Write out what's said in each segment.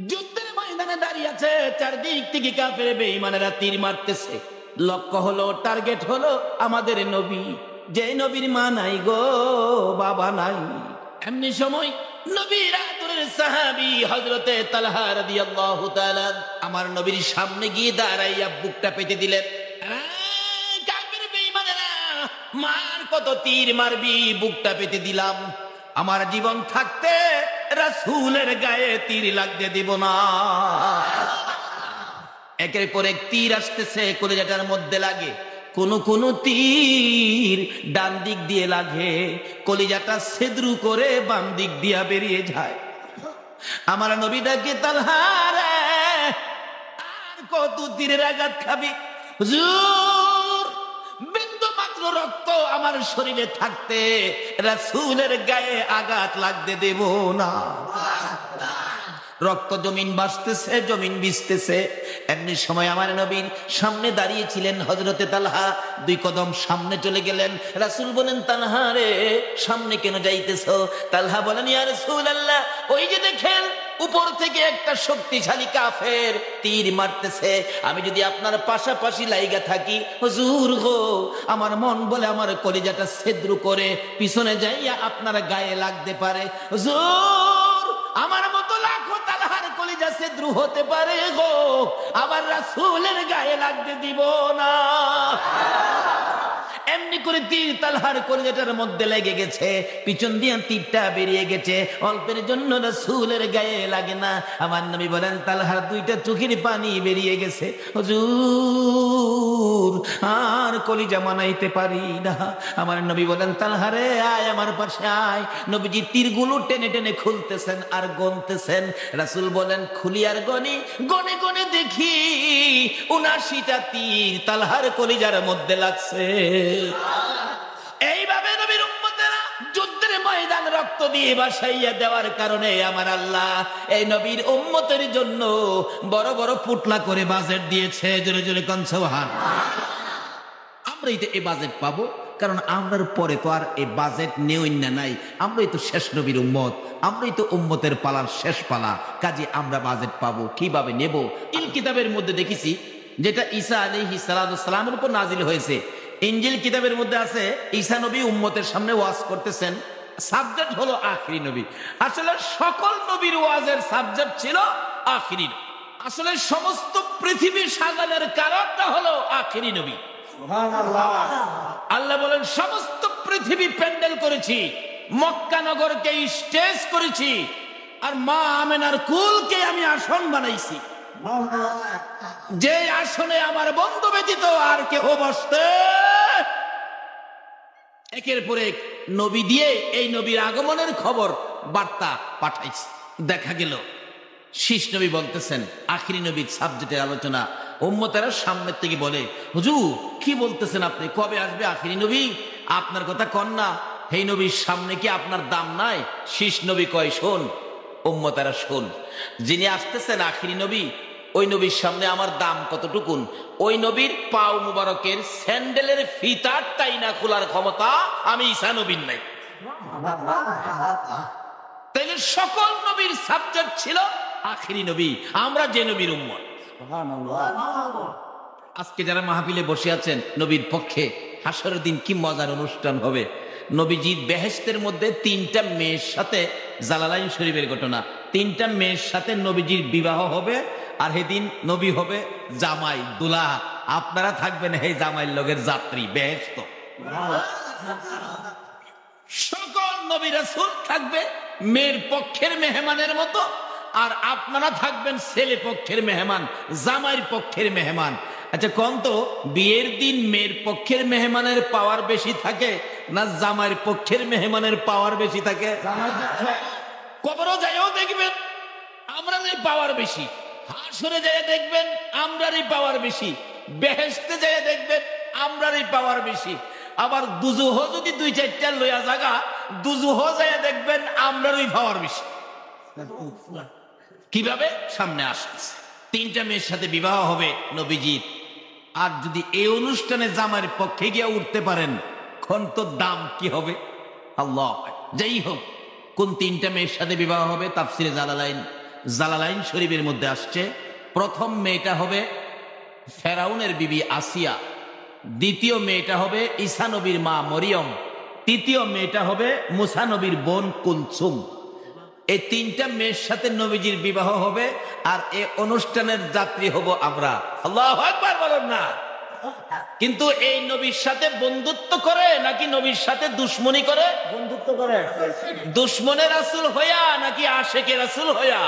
যুদ্ধের ময়দানে দাঁড়িয়ে আছে, চারদিক থেকে কাফের বেঈমানেরা তীর মারতেছে। লক্ষ্য হলো, টার্গেট হলো আমাদের নবী। যে নবীর মা নাই গো, বাবা নাই। এমনি সময় নবীর আদরের সাহাবী হযরতে তালহা রাদিয়াল্লাহু তাআলা আমার নবীর সামনে গিয়ে দাঁড়াইয়া বুকটা পেতে দিলেন। কাফের বেঈমানেরা, মার কত তীর মারবি, বুকটা পেতে দিলাম। আমার জীবন থাকতে রাসূলের গায়ে তীর লাগতে দিব না। একের পর এক তীর আসতেছে, কলিজাটার মধ্যে লাগে। কোন তীর ডান দিক দিয়ে লাগে, কলিজাটা ছেদ্রু করে বাম দিক দিয়া বেরিয়ে যায়। আমার নবী ডাকে, তালহা রে, আর কত তীরের আঘাত খাবি? হুজুর, বিন্দু মাত্র রক্ত আমার শরীরে থাকতে রাসূলের গায়ে আঘাত লাগতে দেব না। রক্ত জমিন বাসতেছে, জমিন ভিজতেছে। এমনি সময় আমার নবীর সামনে দাঁড়িয়েছিলেন হযরতে তালহা, 2 কদম সামনে চলে গেলেন। রাসূল বলেন, তালহা রে, সামনে কেন যাইতেছো? তালহা বলেন, ইয়া রাসূলুল্লাহ, ওই যে দেখেন উপর থেকে একটা শক্তিশালী কাফের তীর মারতেছে। আমি যদি আপনার পাশাপাশি লাইগা থাকি, হুজুর গো, আমার মন বলে আমার কলিজাটা ছিদ্র করে পিছনে যাইয়া আপনার গায়ে লাগতে পারে। হুজুর, আমার মতো লাখো তালহার কলিজা ছিদ্র হতে পারে গো, আবার রাসূলের গায়ে লাগতে দিব না। এমনি করে তীর তালহার কলিজাটার মধ্যে লেগে গেছে, পিছন দিয়ে তীরটা বেরিয়ে গেছে। অল্পের জন্য রাসূলের গায়ে লাগে না। আমার নবী বলেন, তালহার 2টা চোখের পানি বেরিয়ে গেছে। হুজুর, আর কলিজা মানাইতে পারি না। আমার নবী বলেন, তালহারে আয়, আমার পাশে আয়। নবীজি তীরগুলো টেনে টেনে খুলতেছেন আর গনতেছেন। রাসূল বলেন, খুলি আর গনি, গনে গনে দেখি ৭৯টা তীর তালহার কলিজার মধ্যে লাগছে। এইভাবে নবীর উম্মতেরা যুদ্ধের ময়দান রক্ত দিয়ে ভাসাইয়া দেওয়ার কারণে আমার আল্লাহ এই নবীর উম্মতের জন্য বড় বড় পুটলা করে বাজেট দিয়েছে। জোরে জোরে কোন সুবহানাল্লাহ। আমরাই তো এই বাজেট পাবো, কারণ আমরার পরে তো আর এই বাজেট নেওই না নাই। আমরাই তো শেষ নবীর উম্মত, আমরাই তো উম্মতের পালার শেষ পালা। কাজে আমরা বাজেট পাবো, কিভাবে নেব? ইল কিতাবের মধ্যে দেখেছি, যেটা ঈসা আলাইহিস সালামের উপর নাজিল হয়েছে। ইনজিল কিতাবের মধ্যে আছে, ঈসা নবী উম্মতের সামনে ওয়াজ করতেছেন, সাবজেক্ট হলো আখিরি নবী। আসলে সকল নবীর ওয়াজের সাবজেক্ট ছিল আখিরি নবী। আসলে সমস্ত পৃথিবী সাজানোর কারণটা হলো আখিরি নবী। আল্লাহ বলেন, সমস্ত পৃথিবী প্যান্ডেল করেছি, মক্কা নগরকে স্টেজ করেছি, আর মা আমেনার কুলকে আমি আসন বানাইছি। যে আসনে আমার বন্ধু ব্যতীত আর কেহ বসতে। একের পর এক নবী দিয়ে এই নবীর আগমনের খবর বার্তা পাঠাইছে। দেখা গেল শীষ নবী বলতেছেন, আখিরি নবীর সাবজেক্টের আলোচনা। উম্মতেরা সামনের থেকে বলে, হুজুর কি বলতেছেন আপনি? কবে আসবে আখিরি নবী? আপনার কথা কন না, এই নবীর সামনে কি আপনার দাম নাই? শীষ নবী কয়, শোন উম্মতেরা শোন, যিনি আসতেছেন আখিরি নবী, ওই নবীর সামনে আমার দাম কতটুকুন? ওই নবীর পাও মুবারকের স্যান্ডেলের ফিতার টাইনা খোলার ক্ষমতা আমি ঈসা নবীর নাই। তাইলে সকল নবীর সাবজেক্ট ছিল আখিরি নবী, আমরা যে নবীর উম্মত। আজকে যারা মাহফিলে বসে আছেন নবীর পক্ষে, হাসরের দিন কি মজার অনুষ্ঠান হবে। নবীজির বেহেশতের মধ্যে 3টা মেয়ের সাথে, জালালাইন শরীফের ঘটনা, 3টা মেয়ের সাথে নবীজির বিবাহ হবে। আর সেদিন নবী হবে জামাই, দুলা। আপনারা থাকবেন এই জামাইয়ের লগের যাত্রী, বেহেশত। সকল নবী রাসূল থাকবে মেয়ের পক্ষের মেহমানের মতো, আর আপনারা থাকবেন ছেলে পক্ষের মেহমান, জামাইয়ের পক্ষের মেহমান। আচ্ছা কোন তো, বিয়ের দিন মেয়ের পক্ষের মেহমানের পাওয়ার বেশি থাকে না জামাইয়ের পক্ষের মেহমানের পাওয়ার বেশি থাকে? কবরও যাইও দেখবেন আমরারই পাওয়ার বেশি, হাসরে যায় দেখবেন আমরারই পাওয়ার বেশি, বেহেশতে যায় দেখবেন আমরারই পাওয়ার বেশি। আবার দুজুহ যদি 2-4টা লইয়া জায়গা, দুজুহ যায় দেখবেন আমরারই পাওয়ার বেশি। কিভাবে? সামনে আসছে 3টা মেয়ের সাথে বিবাহ হবে নবীজির। আর যদি এই অনুষ্ঠানে জামাইয়ের পক্ষে গিয়ে উঠতে পারেন, কোন তো দাম কি হবে আল্লাহ। যাই হোক, কোন 3টা মেয়ের সাথে বিবাহ হবে তাফসিরে জালালাইন জালালাইন শরীফের মধ্যে আসছে। প্রথম মেয়েটা হবে ফেরাউনের বিবি আসিয়া, দ্বিতীয় মেয়েটা হবে ঈসা নবীর মা মরিয়ম, তৃতীয় মেয়েটা হবে মুসা নবীর বোন কুলসুম। এই তিনটা মেয়ের সাথে নবীজির বিবাহ হবে, আর এই অনুষ্ঠানের যাত্রী হব আমরা। আল্লাহু আকবার বলেন না। কিন্তু এই নবীর সাথে বন্ধুত্ব করে নাকি নবীর সাথে দুশ্মনী করে? বন্ধুত্ব করে। দুশ্মনের রাসূল হইয়া নাকি আশেকের রাসূল হইয়া?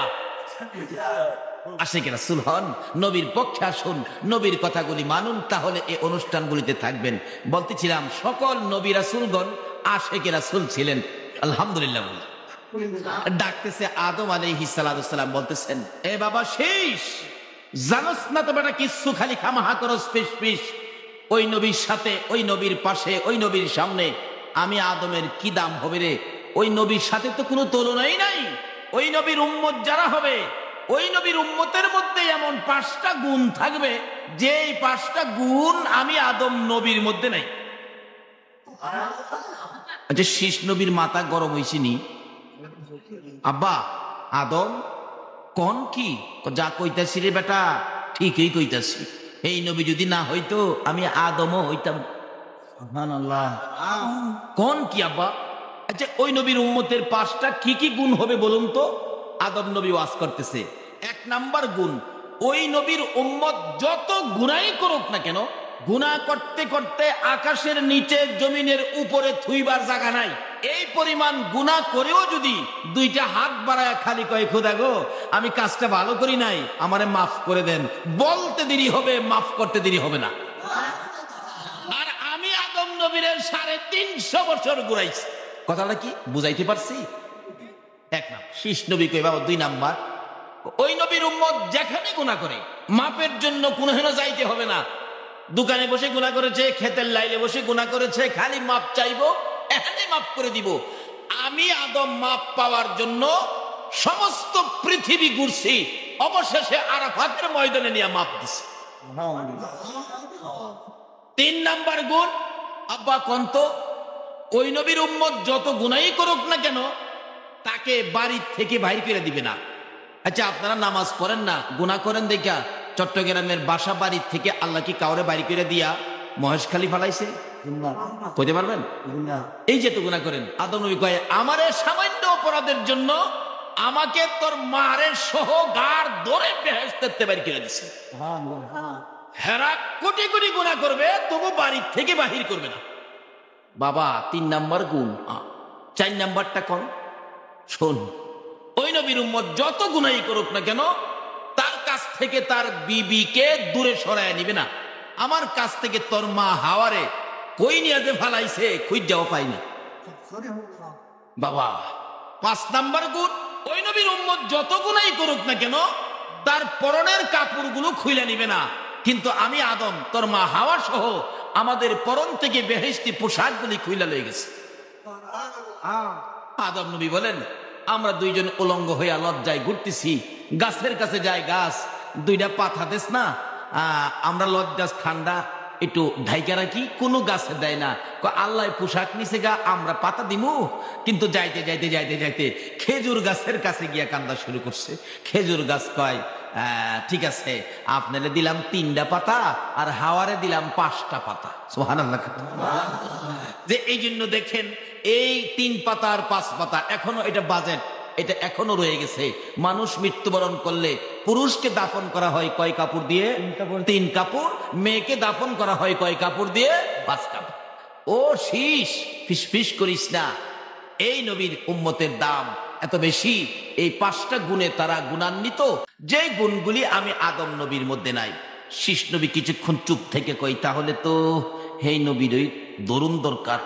আশেকের রাসূল হন, নবীর পক্ষে আসুন, নবীর কথাগুলি মানুন, তাহলে এই অনুষ্ঠানগুলিতে থাকবেন। বলতেছিলাম সকল নবী রাসূলগণ আশেকের রাসূল ছিলেন। আলহামদুলিল্লাহ। ডাকতেছে আদম আলাইহিস সালাম, বলতেছেন এ বাবা শেষ, জানোস না তো বেটা কিছু খালি খামাহা করস ফিস ফিস। ওই নবীর সাথে, ওই নবীর পাশে, ওই নবীর সামনে আমি আদমের কি দাম হবে রে? ওই নবীর সাথে তো কোনো তুলনাই নাই। ওই নবীর উম্মত যারা হবে, ওই নবীর উম্মতের মধ্যে এমন 5টা গুণ থাকবে, যে এই 5টা গুণ আমি আদম নবীর মধ্যে নাই। আচ্ছা, শীষ নবীর মাথা গরম হয়েছিনি? আব্বা আদম কোন কি যা কইতাছি রে বেটা, ঠিকই কইতাছি। এই নবী যদি না হইতো আমি আদমও হইতাম। সুবহানাল্লাহ। কোন কি আব্বা? আচ্ছা, ওই নবীর উম্মতের 5টা কি কি গুণ হবে বলুন তো? আদম নবী ওয়াজ করতেছে। 1 নাম্বার গুণ, ওই নবীর উম্মত যত গুনাই করুক না কেন, গুনাহ করতে করতে আকাশের নিচে জমিনের উপরে থুইবার জায়গা নাই। এই পরিমাণ গুনাহ করেও যদি 2টা হাত বাড়ায় খালি কয় খোদা গো আমি কাজটা ভালো করি নাই, আমারে মাফ করে দেন, বলতে দেরি হবে, মাফ করতে দেরি হবে না। আর আমি আদম নবীর 350 বছর ঘুরাইছি। কথাটা কি বুঝাইতে পারছি? 1 নাম্বার শীষ নবী কই বাবা। 2 নাম্বার, ওই নবীর উম্মত যেখানে গুনাহ করে মাপের জন্য কোনখানে যাইতে হবে না। দোকানে বসে গুনাহ করেছে, ক্ষেতের লাইলে বসে গুনাহ করেছে, খালি মাপ চাইবো, এখানে মাপ করে দিব। আমি আদম মাপ পাওয়ার জন্য সমস্ত পৃথিবী ঘুরছি, অবশেষে আরাফাতের ময়দানে নিয়ে মাপ দিছি। 3 নাম্বার গুণ, আব্বা কন্ত, ওই নবীর উম্মত যত গুনাহই করুক না কেন তাকে বাড়ি থেকে বাইর করে দিবে না। আচ্ছা, আপনারা নামাজ পড়েন না, গুনাহ করেন দেখা চট্টগ্রামের বাসা বাড়ি থেকে আল্লাহ কি কাউরে বাড়ি করে দিয়া মহেশখালী ফালাইছে? কইতে পারবেন? এই যে তো গুনাহ করেন, আদম নবী কয় আমারে সামান্য অপরাধের জন্য আমাকে তোর মারে সহ গাড় ধরে বেহেশতে বাড়ি করে দিছে। হেরা কোটি কোটি গুনাহ করবে তবু বাড়ি থেকে বাহির করবে না বাবা। 3 নাম্বার গুণ। 4 নাম্বারটা কোন? শোন, ওই নবীর উম্মত যত গুনাহই করুক না কেন তার কাছ থেকে তার বিবিকে দূরে সরায় নিবে না। আমার কাছ থেকে তোর মা হাওয়ারে কই নিয়ে যে ফালাইছে খুঁজাও পাই না বাবা। 5 নাম্বার গুণ, ওই নবীর উম্মত যত গুনাহই করুক না কেন তার পরনের কাপড়গুলো খুলে নিবে না। কিন্তু আমি আদম তোর মা হাওয়া সহ আমাদের পরন থেকে বেহেশতি পোশাকগুলি খুইলা লয়ে গেছে। আদম নবী বলেন আমরা 2 জন উলঙ্গ হইয়া লজ্জায় ঘুরতেছি, গাছের কাছে যায়, গাছ 2টা পাতা দেস না, আমরা লজ্জাস ঠান্ডা একটু ঢাইকা রাখি, কোনো গাছে দেয় না। আল্লাহ পোশাক নিচে গা, আমরা পাতা দিমু। কিন্তু যাইতে যাইতে যাইতে যাইতে খেজুর গাছের কাছে গিয়া কান্দা শুরু করছে। খেজুর গাছ কয় ঠিক আছে, আপনারে দিলাম 3টা পাতা আর হাওয়ারে দিলাম 5টা পাতা। সুবহানাল্লাহ। যে এই জন্য দেখেন এই 3 পাতা আর 5 পাতা এখনো এটা বাজেট, এটা এখনো রয়ে গেছে। মানুষ মৃত্যুবরণ করলে পুরুষকে দাফন করা হয় কয় কাপড় দিয়ে? 3 কাপড়। মেয়েকে দাফন করা হয় কয় কাপড় দিয়ে? 5 কাপড়। ও শীষ, ফিস ফিস করিস না। এই নবীর উম্মতের দাম এত বেশি, এই 5টা গুণে তারা গুণান্বিত, যে গুণগুলি আমি আদম নবীর মধ্যে নাই। শীষ নবী কিছুক্ষণ চুপ থেকে কই তাহলে তো এই নবীর ওই দরুন দরকার।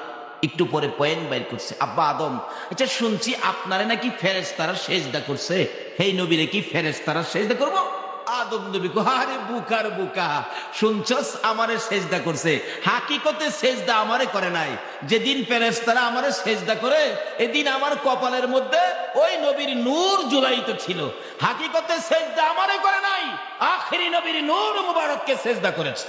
একটু পরে পয়েন্ট বাইর করছে, আব্বা আদম আচ্ছা শুনছি আপনারে নাকি ফেরেশতারা সেজদা করছে, এই নবীরে কি ফেরেশতারা সেজদা করব? আদম নবী কো আরে বুকার বুকা, শুনছস আমারে সেজদা করছে, হাকিকতে সেজদা আমারে করে নাই। যেদিন ফেরেশতারা আমারে সেজদা করে এদিন আমার কপালের মধ্যে ওই নবীর নূর জুলাইত ছিল। হাকিকতে সেজদা আমারে করে নাই, আখেরি নবীর নূর মুবারককে সেজদা করেছে।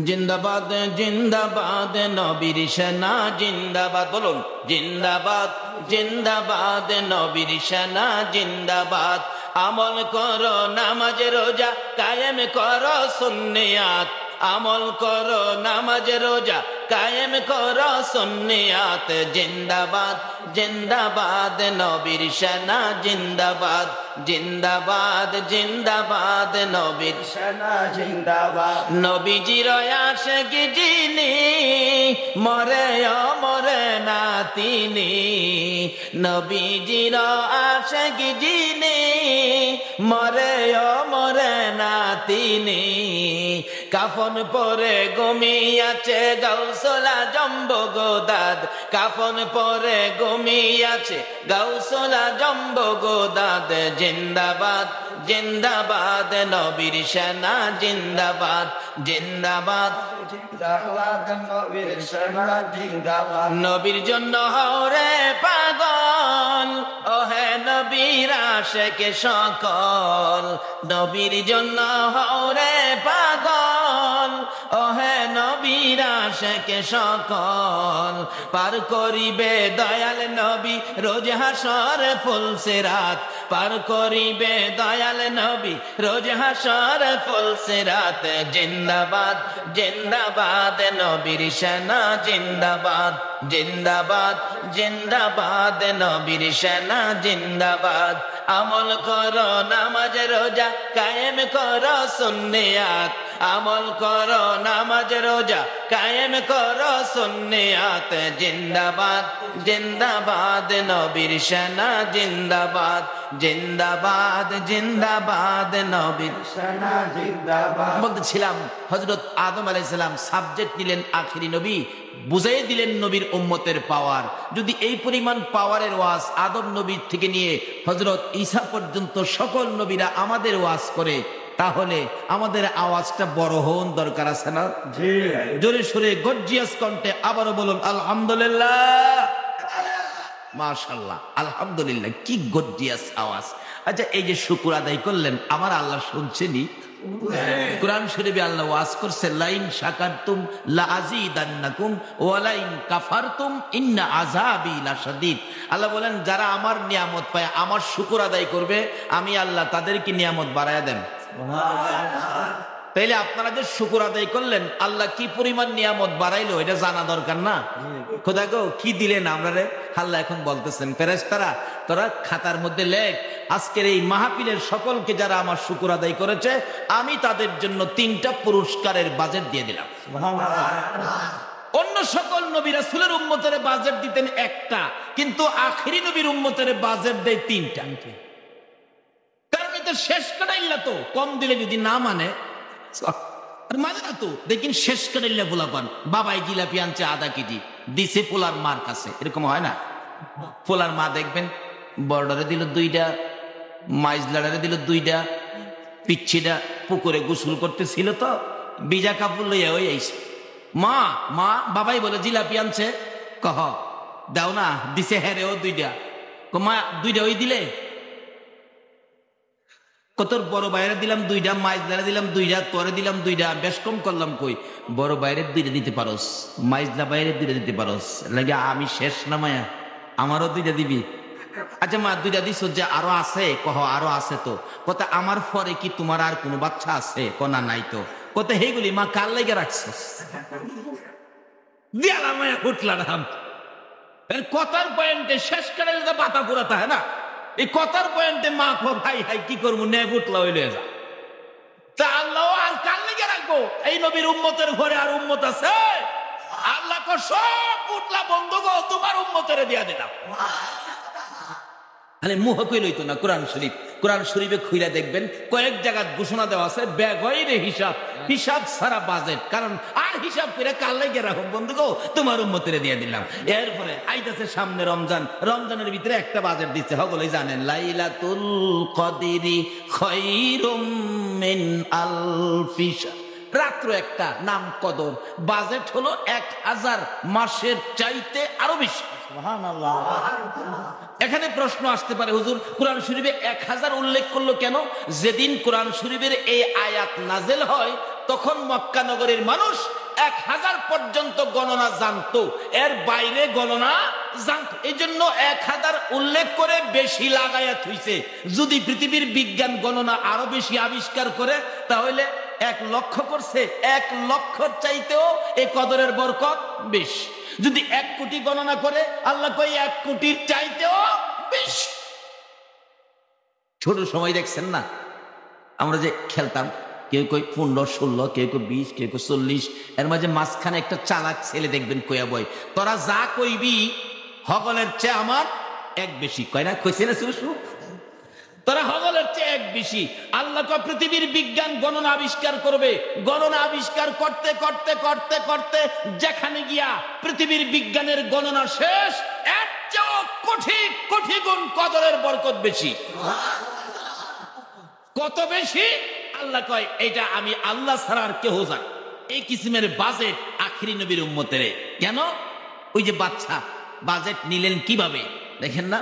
জিন্দাবাদ জিন্দাবাদ নবীর সেনা জিন্দাবাদ, বলুন জিন্দাবাদ। জিন্দাবাদ নবীর সেনা জিন্দাবাদ আমল করো নামাজ রোজা কায়েম করো সুন্নিয়াত আমল করো নামাজ রোজা কায়েম করো সুন্নিয়াত জিন্দাবাদ জিন্দাবাদ নবীর সেনা জিন্দাবাদ জিন্দাবাদ জিন্দাবাদ নবীর সেনা জিন্দাবাদ নবীজির আশিক যিনি মরে মরে না তিনি নবীজির আশিক যিনি মরে মরে না তিনি কাফন পরে ঘুমিয়াছে গাউসুল আজম বগদাদ কাফন পরে ঘুমিয়াছে গাউসুল আজম বগদাদ জিন্দাবাদ জিন্দাবাদ নবীর সেনা জিন্দাবাদ জিন্দাবাদ জিন্দাবাদ নবীর সেনা জিন্দাবাদ নবীর জন্য হরে পাগল ওহে নবীর আশিক সকল নবীর জন্য হরে পাগল ওহে নবীর আশিক সকল পার করিবে দয়াল নবী রোজ হাসর ফুল সিরাত পার করিবে দয়াল নবী রোজ হাসর ফুল সিরাত জিন্দাবাদ জিন্দাবাদ নবীর সেনা জিন্দাবাদ জিন্দাবাদ জিন্দাবাদ নবীর সেনা জিন্দাবাদ আমল করো নামাজ রোজা কায়েম করো সুন্নিয়াত আমল করো নামাজ রোজা কায়েম করো সুন্নিয়াত জিন্দাবাদ জিন্দাবাদ নবীর সেনা জিন্দাবাদ জিন্দাবাদ জিন্দাবাদ নবীর সেনা জিন্দাবাদ বলতেছিলাম হযরত আদম আলাইহিস সালাম সাবজেক্ট নিলেন আখেরি নবী বুঝাই দিলেন নবীর উম্মতের পাওয়ার যদি এই পরিমাণ পাওয়ারের ওয়াজ আদম নবী থেকে নিয়ে হযরত ঈসা পর্যন্ত সকল নবীরা আমাদের ওয়াজ করে তাহলে আমাদের আওয়াজটা বড় হওয়ার দরকার আছে না জি জোরে সুরে গর্জিয়াস কণ্ঠে আবারও বলুন আলহামদুলিল্লাহ মাশাআল্লাহ আলহামদুলিল্লাহ কি গর্জিয়াস আওয়াজ আচ্ছা এই যে শুকর আদায় করলেন আমার আল্লাহ শুনছেনই কুরআন শরীফে আল্লাহ ওয়াজ করছে লাইন শাকারতুম লাযীদান্নাকুম ওয়া লাইন কাফারতুম ইন্না আযাবি লাশাদীদ আল্লাহ বলেন যারা আমার নিয়ামত পায় আমার শুকর আদায় করবে আমি আল্লাহ তাদেরকে নিয়ামত বাড়ায়া দেন তাইলে আপনারা যে শুকর আদায় করলেন আল্লাহ কি পরিমাণ নিয়ামত বাড়াইলো এটা জানা দরকার না খোদা গো কি দিলেন আমরা রে আল্লাহ এখন বলতেছেন ফেরেশতারা তোরা খাতার মধ্যে লেখ আজকের এই মাহফিলের সকলকে যারা আমার শুকর আদায় করেছে আমি তাদের জন্য 3টা পুরস্কারের বাজেট দিয়ে দিলাম অন্য সকল নবী রাসূলের উম্মতের বাজেট দিতেন একটা কিন্তু আখেরি নবীর উম্মতের বাজেট দেয় 3টা কারণ এটা শেষ কাটাইল্লা তো কম দিলে যদি না মানে মানে না তো দেখেন শেষ কাটাইল্লা পোলা পান বাবাই জিলাপি আনছে আধা কেজি দিছে পোলার মার কাছে এরকম হয় না পোলার মা দেখবেন বর্ডারে দিল 2টা মাইজলারে দিল 2টা পিচ্ছিটা পুকুরে গোসল করতেছিল তো বিজা কাপড় লইয়া ওই আইছে মা মা বাবাই বলে জিলাপি আনছে কহ দাও না দিছে হ্যাঁ রে ও 2টা মা 2টা ওই দিলে কতর বড় বাইরে দিলাম 2টা মাইজলারে দিলাম 2টা তোরে দিলাম 2টা বেশ কম করলাম কই বড় বাইরে 2টা দিতে পারোস মাইজলা বাইরে 2টা দিতে পারোস লাগে আমি শেষ না মায়া আমারও 2টা দিবি আচ্ছা মা 2টা দিছ যে আরো আছে কহ আরো আছে তো কথা আমার পরে কি তোমার আর কোনো বাচ্চা আছে কোনা নাই তো কথা হেগুলি মা কাল লেগে রাখছস দিয়ালা মায়া উঠলা না এর কথার পয়েন্টে শেষ করে বাতা পুরাতা হ্যাঁ না এই কথার পয়েন্টে মা খো ভাই হাই কি করবো নে উঠলা হইলে যা তা আল্লাহ আজ কাল লেগে রাখবো এই নবীর উম্মতের ঘরে আর উম্মত আছে আল্লাহ কো সব উঠলা বন্ধ গো তোমার উম্মতের দিয়া দিলাম আরে মুহ কই লইতো না কোরআন শরীফে খুইলা দেখবেন কয়েক জায়গায় ঘোষণা দেওয়া আছে বেগয়রে হিসাব ছাড়া বাজেট কারণ আর হিসাব করে কাল লেগে রাখো বন্ধু গো তোমার উম্মতের দিয়ে দিলাম এরপরে আইতাছে সামনে রমজানের ভিতরে একটা বাজেট দিচ্ছে সকলেই জানেন লাইলাতুল কদরি খায়রুম মিন আলফি শাহর রাত্র একটা নাম কদর বাজেট হলো 1000 মাসের চাইতে আরো বেশি সুবহানাল্লাহ এখানে প্রশ্ন আসতে পারে হুজুর কোরআন শরীফে 1000 উল্লেখ করলো কেন যেদিন কোরআন শরীফের এই আয়াত নাজেল হয় তখন মক্কা নগরের মানুষ 1000 পর্যন্ত গণনা জানতো, এর বাইরে গণনা জানতো। এই জন্য 1000 উল্লেখ করে বেশি লাগাইয়া থুইছে। যদি পৃথিবীর বিজ্ঞান গণনা আরো বেশি আবিষ্কার করে তাহলে 1 লক্ষ করছে, 1 লক্ষর চাইতেও এই কদরের বরকত বেশি। যদি 1 কোটি গণনা করে আল্লাহ কই 1 কোটির চাইতেও বেশি। ছোট সময় দেখছেন না আমরা যে খেলতাম, কেউ কই 15, 16, কেউ কেউ 20, কেউ কেউ 40, এর মাঝে মাঝখানে একটা চালাক ছেলে দেখবেন কইয়া বই, তোরা যা কইবি হগলের চেয়ে আমার 1 বেশি। কয় না, কইছে না শুশু? তোরা হগলের চেয়ে 1 বেশি। আল্লাহ তো পৃথিবীর বিজ্ঞান গণনা আবিষ্কার করবে, গণনা আবিষ্কার করতে করতে করতে করতে যেখানে গিয়া পৃথিবীর বিজ্ঞানের গণনা শেষ, এর চেয়েও কোটি কোটি গুণ কদরের বরকত বেশি। কত বেশি? আল্লাহ কয় এটা আমি আল্লাহ ছাড়া আর কেউ জানে। এই কিসিমের বাজেট আখিরি নবীর উম্মতের। কেন? ওই যে বাচ্চা বাজেট নিলেন কিভাবে দেখেন না,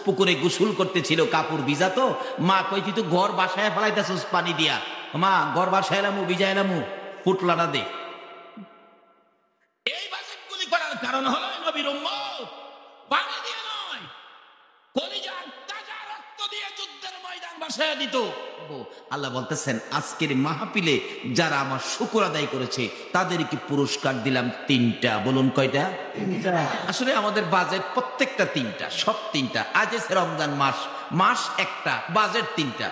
পুকুরে গোসল করতেছিল, কাপড় ভিজা, তো মা কই তুই তো ঘর বাসায় ফেলাইতেছিস পানি দিয়া, মা ঘর বাসায় এলামু ভিজাইলামু পুটলাটা দে। এই বাজেট গুলি করার কারণ হলো নবীর উম্মত পানি দিয়ে নয়, কলিজার তাজা রক্ত দিয়ে যুদ্ধের ময়দান বাসায় দিত। আল্লাহ বলতেছেন আজকের মাহফিলে যারা আমার শুকর আদায় করেছে তাদেরকে পুরস্কার দিলাম 3টা। বলুন কয়টা? 3টা। আসলে আমাদের বাজেট প্রত্যেকটা 3টা, সব 3টা। আজ এসে রমজান মাস, মাস একটা, বাজেট 3টা।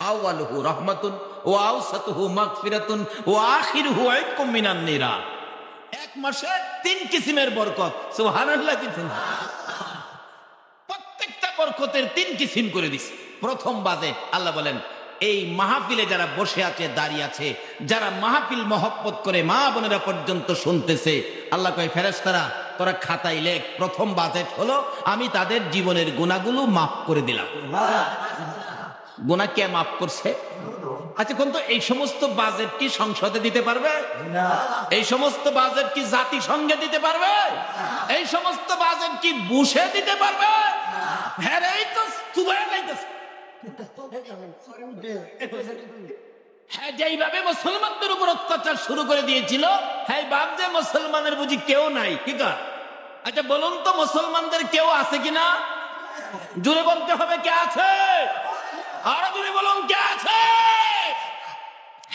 আউয়ালুহু রাহমাতুন ওয়া আওসাতুহু মাগফিরাতুন ওয়া আখিরুহু ইতকুম মিনান নিরার। এক মাসে 3 কিসিমের বরকত। সুবহানাল্লাহ। প্রত্যেকটা বরকতের 3 কিসিম করে দিছে। প্রথম বাজেট আল্লাহ বলেন এই মাহফিলে যারা বসে আছে, দাঁড়িয়ে আছে, যারা মাহফিল মহব্বত করে মা বোনেরা পর্যন্ত শুনতেছে, আল্লাহ কয় ফেরেশতারা তোরা খাতায় লেখ, প্রথম বাজেট হলো আমি তাদের জীবনের গুনাহগুলো মাফ করে দিলাম। গুনাহ কে মাফ করছে? আচ্ছা কোন তো এই সমস্ত বাজেট কি সংসদে দিতে পারবে না। এই সমস্ত বাজেট কি জাতিসংঘে দিতে পারবে? এই সমস্ত বাজেট কি বুশে দিতে পারবে? হ্যাঁ, এই তো তুবাই লাইতেছে। হ্যাঁ, যেইভাবে মুসলমানদের উপর অত্যাচার শুরু করে দিয়েছিল, হ্যাঁ বাপ যে মুসলমানের বুঝি কেউ নাই। কি কর? আচ্ছা বলুন তো মুসলমানদের কেউ আছে কিনা? জোরে বলতে হবে কে আছে? আরো জোরে বলুন কে আছে?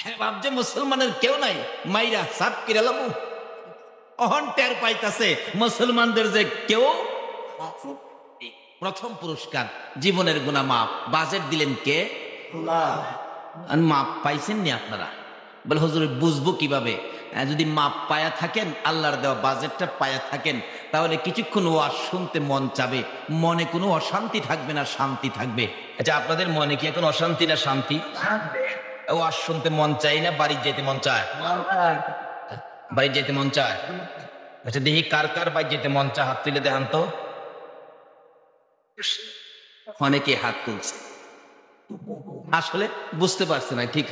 হ্যাঁ বাপ যে মুসলমানের কেউ নাই, মাইরা সাপ কিরালাম অহন টের পাইতাছে মুসলমানদের যে কেউ। প্রথম পুরস্কার জীবনের গুনাহ মাপ। বাজেট দিলেন কে? মাপ পাইছেন নি আপনারা? বলে হুজুর বুঝবো কিভাবে? যদি মাপ পায়া থাকেন, আল্লাহর দেওয়া বাজেটটা পায়া থাকেন, তাহলে কিছুক্ষণ ওয়াজ শুনতে মন চাবে, মনে কোনো অশান্তি থাকবে না, শান্তি থাকবে। আচ্ছা আপনাদের মনে কি এখন অশান্তি না শান্তি? ওয়াজ শুনতে মন চাই না বাড়ি যেতে মন চায়? বাড়ি যেতে মন চায়? আচ্ছা দেখি কার কার বাড়ি যেতে মন চায়, হাত তুলে দেখান তো। অনেকে হাত তুলছে, আসলে বুঝতে পারছে না। ঠিক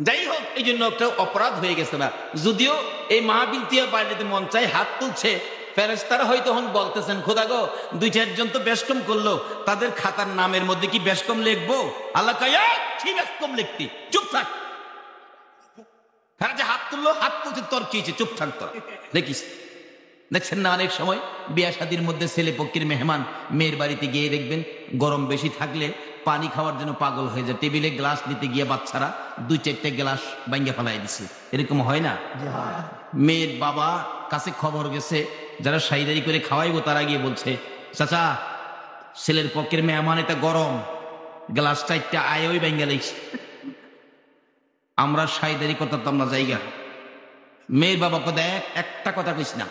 যাই হোক, এই জন্য একটা অপরাধ হয়ে গেছে না। যদিও এই মাহফিল দিয়ে বাইরে মন চাই, হাত তুলছে, ফেরেশতারা হয়তো তখন বলতেছেন খোদা গো 2-4 জন তো বেশকম করলো, তাদের খাতার নামের মধ্যে কি বেশকম লিখবো? আল্লাহ কয় কি বেশকম লিখতি, চুপ থাক। হ্যাঁ যে হাত তুললো, হাত তুলছে, তোর কি হয়েছে, চুপ থাক তোর। দেখিস দেখছেন না অনেক সময় বিয়া শাদীর মধ্যে ছেলে পক্ষের মেহমান মেয়ের বাড়িতে গিয়ে দেখবেন গরম বেশি থাকলে পানি খাওয়ার জন্য পাগল হয়ে যায়, টেবিলে গ্লাস নিতে গিয়ে বাচ্চারা 2-4টে গ্লাস ভাঙে ফেলাই দিছে। এরকম হয় না? মেয়ের বাবা কাছে খবর গেছে, যারা সাইদারি করে খাওয়াইবো তারা গিয়ে বলছে চাচা ছেলের পক্ষের মেহমান এটা গরম, গ্লাস 4টা আয় ওই ভাঙ্গা লাগছে। আমরা সাইদারি করতাম না জায়গা। মেয়ের বাবাকে দেখ একটা কথা কইস না,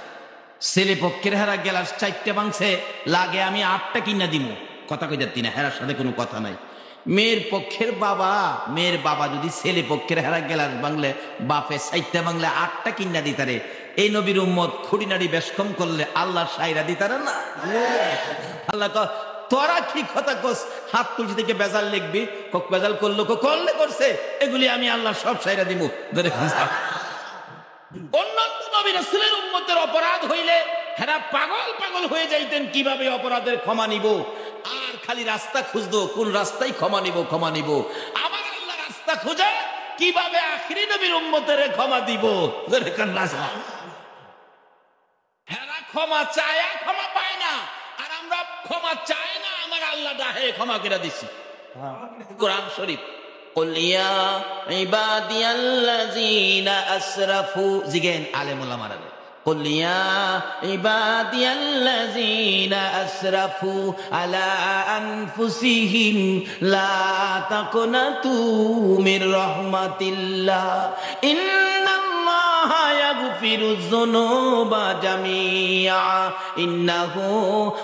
ছেলে পক্ষের হেরা গ্লাস 4টা ভাঙছে, লাগে আমি 8টা কিনা দিব, কথা কই যাচ্ছি না, হেরার সাথে কোনো কথা নাই। মেয়ের বাবা যদি ছেলে পক্ষের হেরা গ্লাস ভাঙলে বাপে 4টা ভাঙলে 8টা কিনা দিতারে, এই নবীর উম্মত খুঁড়িনাড়ি বেশকম করলে আল্লাহ সাইরা দিতারে না? আল্লাহ তোরা কি কথা কস, হাত তুলছি থেকে বেজাল লিখবি, বেজাল করলো করলে করছে, এগুলি আমি আল্লাহ সব সাইরা দিব। অন্যান্য নবী রাসূলের উম্মতের অপরাধ হইলে হেরা পাগল হয়ে যাইতেন, কিভাবে অপরাধের ক্ষমা নিব, আর খালি রাস্তা খুঁজতো কোন রাস্তায় ক্ষমা নিব। আমার আল্লাহ রাস্তা খুঁজে কিভাবে আখিরি নবীর উম্মতের ক্ষমা দিব? হেরা ক্ষমা চায় ক্ষমা পায় না, আর আমরা ক্ষমা চাই না, আমার আল্লাহ ডাহে ক্ষমা করে দিছি। কোরআন শরীফ قل يا عبادي الذين أسرفوا জিগেন আলেম ওলামারা قل يا عبادي الذين أسرفوا على أنفسهم لا تقنطوا من رحمة الله إن الله يغفر الذنوب جميعا إنه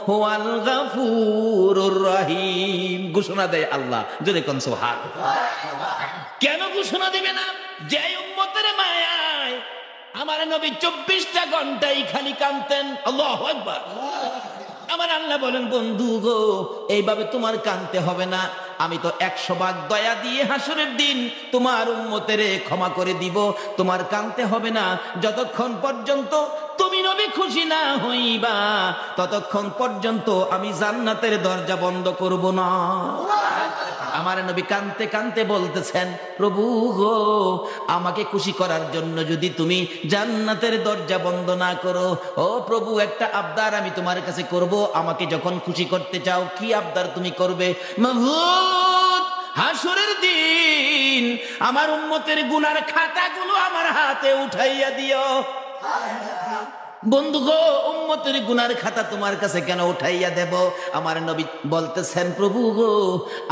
هو الغفور الرحيم। ঘোষণা দেয় আল্লাহ, জোরে কোন সুবহানাল্লাহ। কেন ঘোষণা দিবে না? যে উম্মতের মায়ায় আমার নবী 24টা ঘন্টাই খালি কাঁদতেন। আল্লাহু আকবার। আমার আল্লাহ বলেন, বন্ধু গো, এইভাবে তোমার কাঁদতে হবে না, আমি তো 100 ভাগ দয়া দিয়ে হাসরের দিন তোমার উম্মতের ক্ষমা করে দিব। তোমার কাঁদতে হবে না যতক্ষণ পর্যন্ত তুমি নবী খুশি না হইবা, ততক্ষণ পর্যন্ত আমি জান্নাতের দরজা বন্ধ করব না। আমার নবী কাঁদতে কাঁদতে বলতেছেন, প্রভু গো, আমাকে খুশি করার জন্য যদি তুমি জান্নাতের দরজা বন্ধ না করো, ও প্রভু, একটা আবদার আমি তোমার কাছে করব। আমাকে যখন খুশি করতে চাও, কি আবদার তুমি করবে? মাবুদ, হাসরের দিন আমার উম্মতের গুনার খাতাগুলো আমার হাতে উঠাইয়া দিও। বন্ধু গো, উম্মতের গুনার খাতা তোমার কাছে কেন উঠাইয়া দেব? আমার নবী বলতেছেন, প্রভু গো,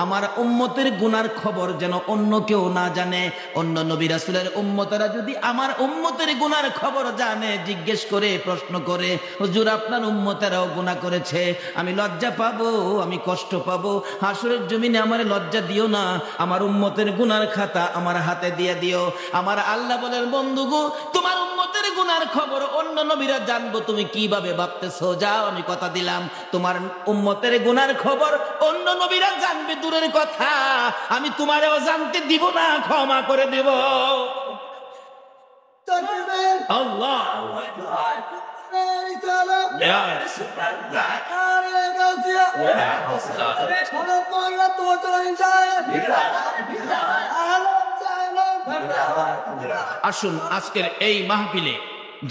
আমার উম্মতের গুনার খবর যেন অন্য কেউ না জানে। অন্য নবী রাসূলের উম্মতেরা যদি আমার উম্মতের গুনার খবর জানে, জিজ্ঞেস করে, প্রশ্ন করে, হুজুর আপনার উম্মতেরাও গুনাহ করেছে, আমি লজ্জা পাবো, আমি কষ্ট পাবো। হাসরের জমিনে আমার লজ্জা দিও না, আমার উম্মতের গুনার খাতা আমার হাতে দিয়ে দিও। আমার আল্লাহ বলেন, বন্ধু গো, তোমার উম্মতের গুনার খবর অন্য নবীরা জানবো, তুমি কিভাবে ভাবতেছো? যাও, আমি কথা দিলাম, তোমার উম্মতের গুনার খবর অন্য নবীরা জানবে দূরের কথা, আমি তোমারেও জানতে দিব না, ক্ষমা করে দেব। আল্লাহ আসুন, আজকের এই মাহফিলে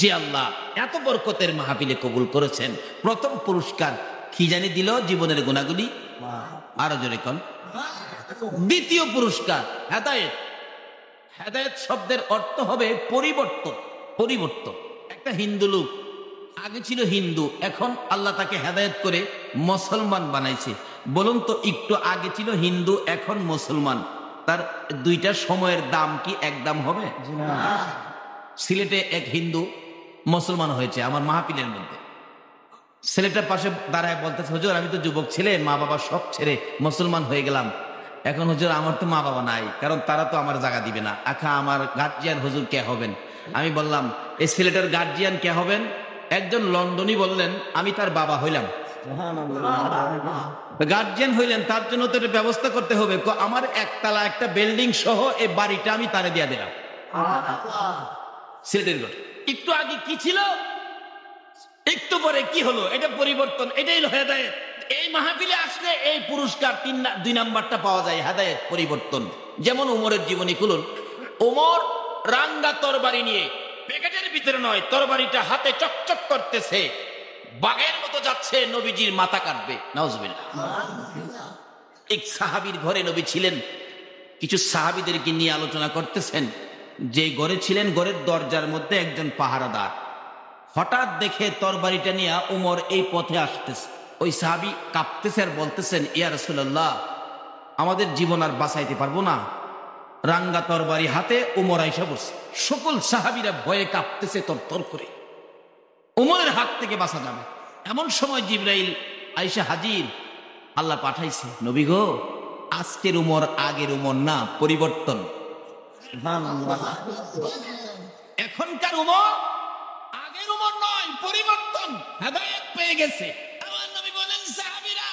যে আল্লাহ এত বরকতের মাহফিলে কবুল করেছেন, প্রথম পুরস্কার কি জানি দিল? জীবনের গুনাহগুলি, আরো জোরে কোন। দ্বিতীয় পুরস্কার হেদায়েত। হেদায়েত শব্দের অর্থ হবে পরিবর্তন। পরিবর্তন। একটা হিন্দু লোক আগে ছিল হিন্দু, এখন আল্লাহ তাকে হেদায়েত করে মুসলমান বানাইছে। বলুন তো, একটু আগে ছিল হিন্দু, এখন মুসলমান, তার দুইটা সময়ের দাম কি এক দাম হবে? সিলেটে এক হিন্দু মুসলমান হয়েছে আমার মাহফিলের মধ্যে। ছেলেটার পাশে দাঁড়ায় বলতেছে, হুজুর, আমি তো যুবক ছেলে, মা বাবা সব ছেড়ে মুসলমান হয়ে গেলাম, এখন হুজুর আমার তো মা বাবা নাই, কারণ তারা তো আমার জায়গা দিবে না। আখা, আমার গার্জিয়ান হুজুর কে হবেন? আমি বললাম, এই ছেলেটার গার্জিয়ান কে হবেন? একজন লন্ডনী বললেন, আমি তার বাবা হইলাম। গার্জিয়ান হইলেন, তার জন্য তো ব্যবস্থা করতে হবে। আমার একতলা একটা বিল্ডিং সহ এই বাড়িটা আমি তারে দিয়া দিলাম। সিলেটের ঘটনা। একটু আগে কি ছিল, একটু পরে কি হলো, এটা পরিবর্তন। এটাই হলো হেদায়েত। এই মাহফিলে আসলে এই পুরস্কার 2 নাম্বারটা পাওয়া যায়, হেদায়েত, পরিবর্তন। যেমন উমরের জীবনী খুলুন। উমর রাঙ্গা তরবারি নিয়ে, প্যাকেটের ভিতরে নয়, তরবারিটা হাতে চকচক করতেছে, বাঘের মতো যাচ্ছে, নবীজির মাথা কাটবে। নাউজুবিল্লাহ। এক সাহাবীর ঘরে নবী ছিলেন, কিছু সাহাবীদেরকে নিয়ে আলোচনা করতেছেন। যে ঘরে ছিলেন, ঘরের দরজার মধ্যে একজন পাহারাদার। হঠাৎ দেখে তরবারিটা নিয়ে উমর এই পথে আসতেছে। ওই সাহাবী কাঁপতেছে আর বলতেছেন, ইয়া রাসূলুল্লাহ, আমাদের জীবন আর বাঁচাইতে পারবো না। রাঙ্গা তরবারি হাতে উমর আইসা বসে। সকল সাহাবীরা ভয়ে কাঁপতেছে তরতর করে, উমরের হাত থেকে বাঁচা যাবে। এমন সময় জিবরাইল আইসা হাজির। আল্লাহ পাঠাইছে, নবী গো, আজকের উমর আগের উমর না, পরিবর্তন। এখনকার উমর আগের উমর নয়, পরিবর্তন, হেদায়েত পেয়ে গেছে। আমার নবী বলেন, সাহাবীরা,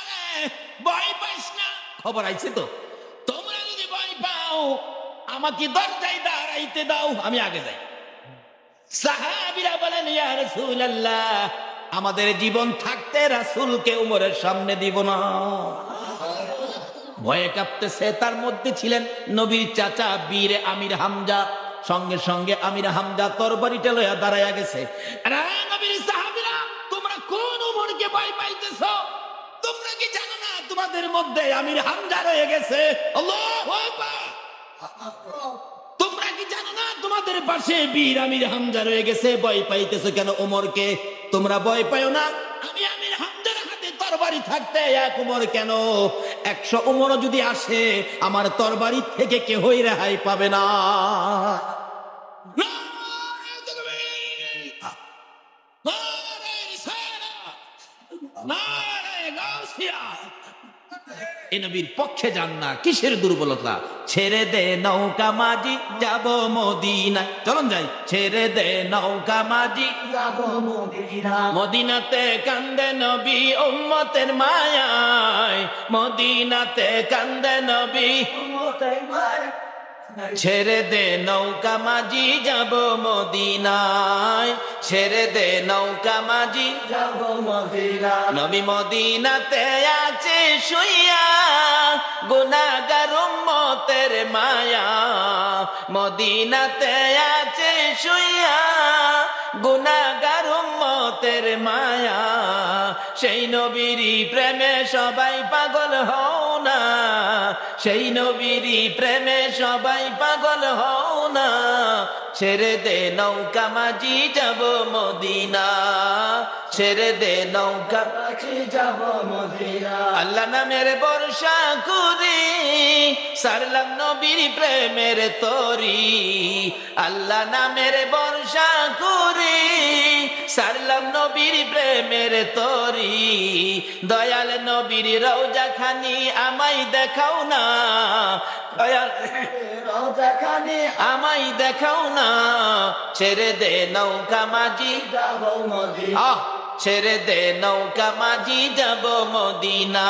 ভয় পাইস না, খবর আইছে তো। তোমরা যদি ভয় পাও, আমাকে দরজায় দাঁড়াইতে দাও, আমি আগে যাই। সাহাবীরা বলেন, ইয়া রাসূলুল্লাহ, আমাদের জীবন থাকতে রাসূলকে উমরের সামনে দিব না। ভয়ে কাঁপতেছে। তার মধ্যে ছিলেন নবীর চাচা বীর আমির হামজা। সঙ্গে সঙ্গে আমির হামজা তরবারিটা লইয়া দাঁড়াইয়া গেছে। আরে নবীর সাহাবীরা, তোমরা কোন উমরকে ভয় পাইতেছো? তোমরা কি জানো না তোমাদের মধ্যে আমির হামজা রয়ে গেছে? আল্লাহু আকবার। তোমরা কি জানো না তোমাদের পাশে বীর আমির হামজা রয়ে গেছে? ভয় পাইতেছো কেন উমরকে? তোমরা ভয় পাইও না, আমি আমির হামজার হাতে তরবারি থাকতে এক উমর কেন, 100 উমরও যদি আসে আমার তরবারি থেকে কেউই রেহাই পাবে না। এ নবীর পক্ষে যান না, কিসের দুর্বলতা? ছেড়ে দে নৌকা মাঝি যাব মদিনা। চলুন যাই। ছেড়ে দে নৌকা মাঝি যাব মদিনা। মদিনাতে কান্দে নবী উম্মতের মায়ায়, মদিনাতে কান্দে নবী। উম্মতের মায় ছেড়ে দে নৌকা মাঝি যাব মদিনায়, ছেড়ে দে নৌকা মাঝি যাব মদিনা। নবী মদিনাতে আছে শুইয়া, গুনাহগার উম্মতের মায়া। মদিনাতে আছে শুইয়া, গুনাহগার উম্মতের মায়া। সেই নবীরই প্রেমে সবাই পাগল হও না, সেই নবীরই প্রেমে সবাই পাগল হও না। ছেড়ে দে নৌকা মাঝি যাব মদিনা, ছেড়ে দে নৌকা কাছে যাব মদিনা। আল্লাহ নামের বর্ষা করি, সারলাম নবীর প্রেমের তরি। আল্লাহ নামের বর্ষা করি, সারলাম নবীর প্রেমের তরি। দয়াল নবীর রওজা খানি আমায় দেখাও না, দয়াল রওজা খানি আমায় দেখাও না। ছেড়ে দে নৌকা মাঝি যাব মদিনা। আহ, ছেড়ে দে নৌকা মাঝি যাব মদিনা,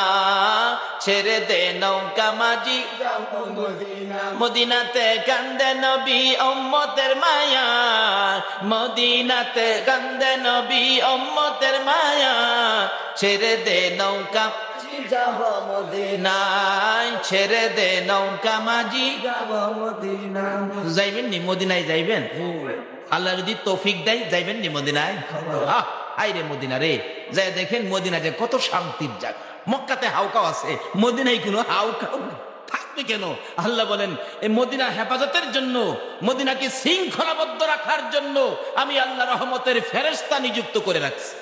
ছেড়ে দে নৌকা মাঝি যাব মদিনা। মদিনাতে কান্দে নবী উম্মতের মায়া, মদিনাতে কান্দে নবী উম্মতের মায়া। ছেড়ে দে নৌকা যাব মদিনা। নাই, ছেড়ে দে নৌকা মাঝি। যাব মদিনা। যাইবেন নি মদিনায়? যাইবেন? আল্লাহ যদি তৌফিক দেয় যাইবেন নি মদিনায়? আইরে মদিনা রে, যাই দেখেন মদিনা যে কত শান্তির জায়গা। মক্কাতে হাউকাও আছে, মদিনায় কোনো হাউকাও নেই। থাকবে কেন? আল্লাহ বলেন এই মদিনা হেফাজতের জন্য, মদিনাকে শৃঙ্খলাবদ্ধ রাখার জন্য আমি আল্লাহ রহমতের ফেরেশতা নিযুক্ত করে রাখছি।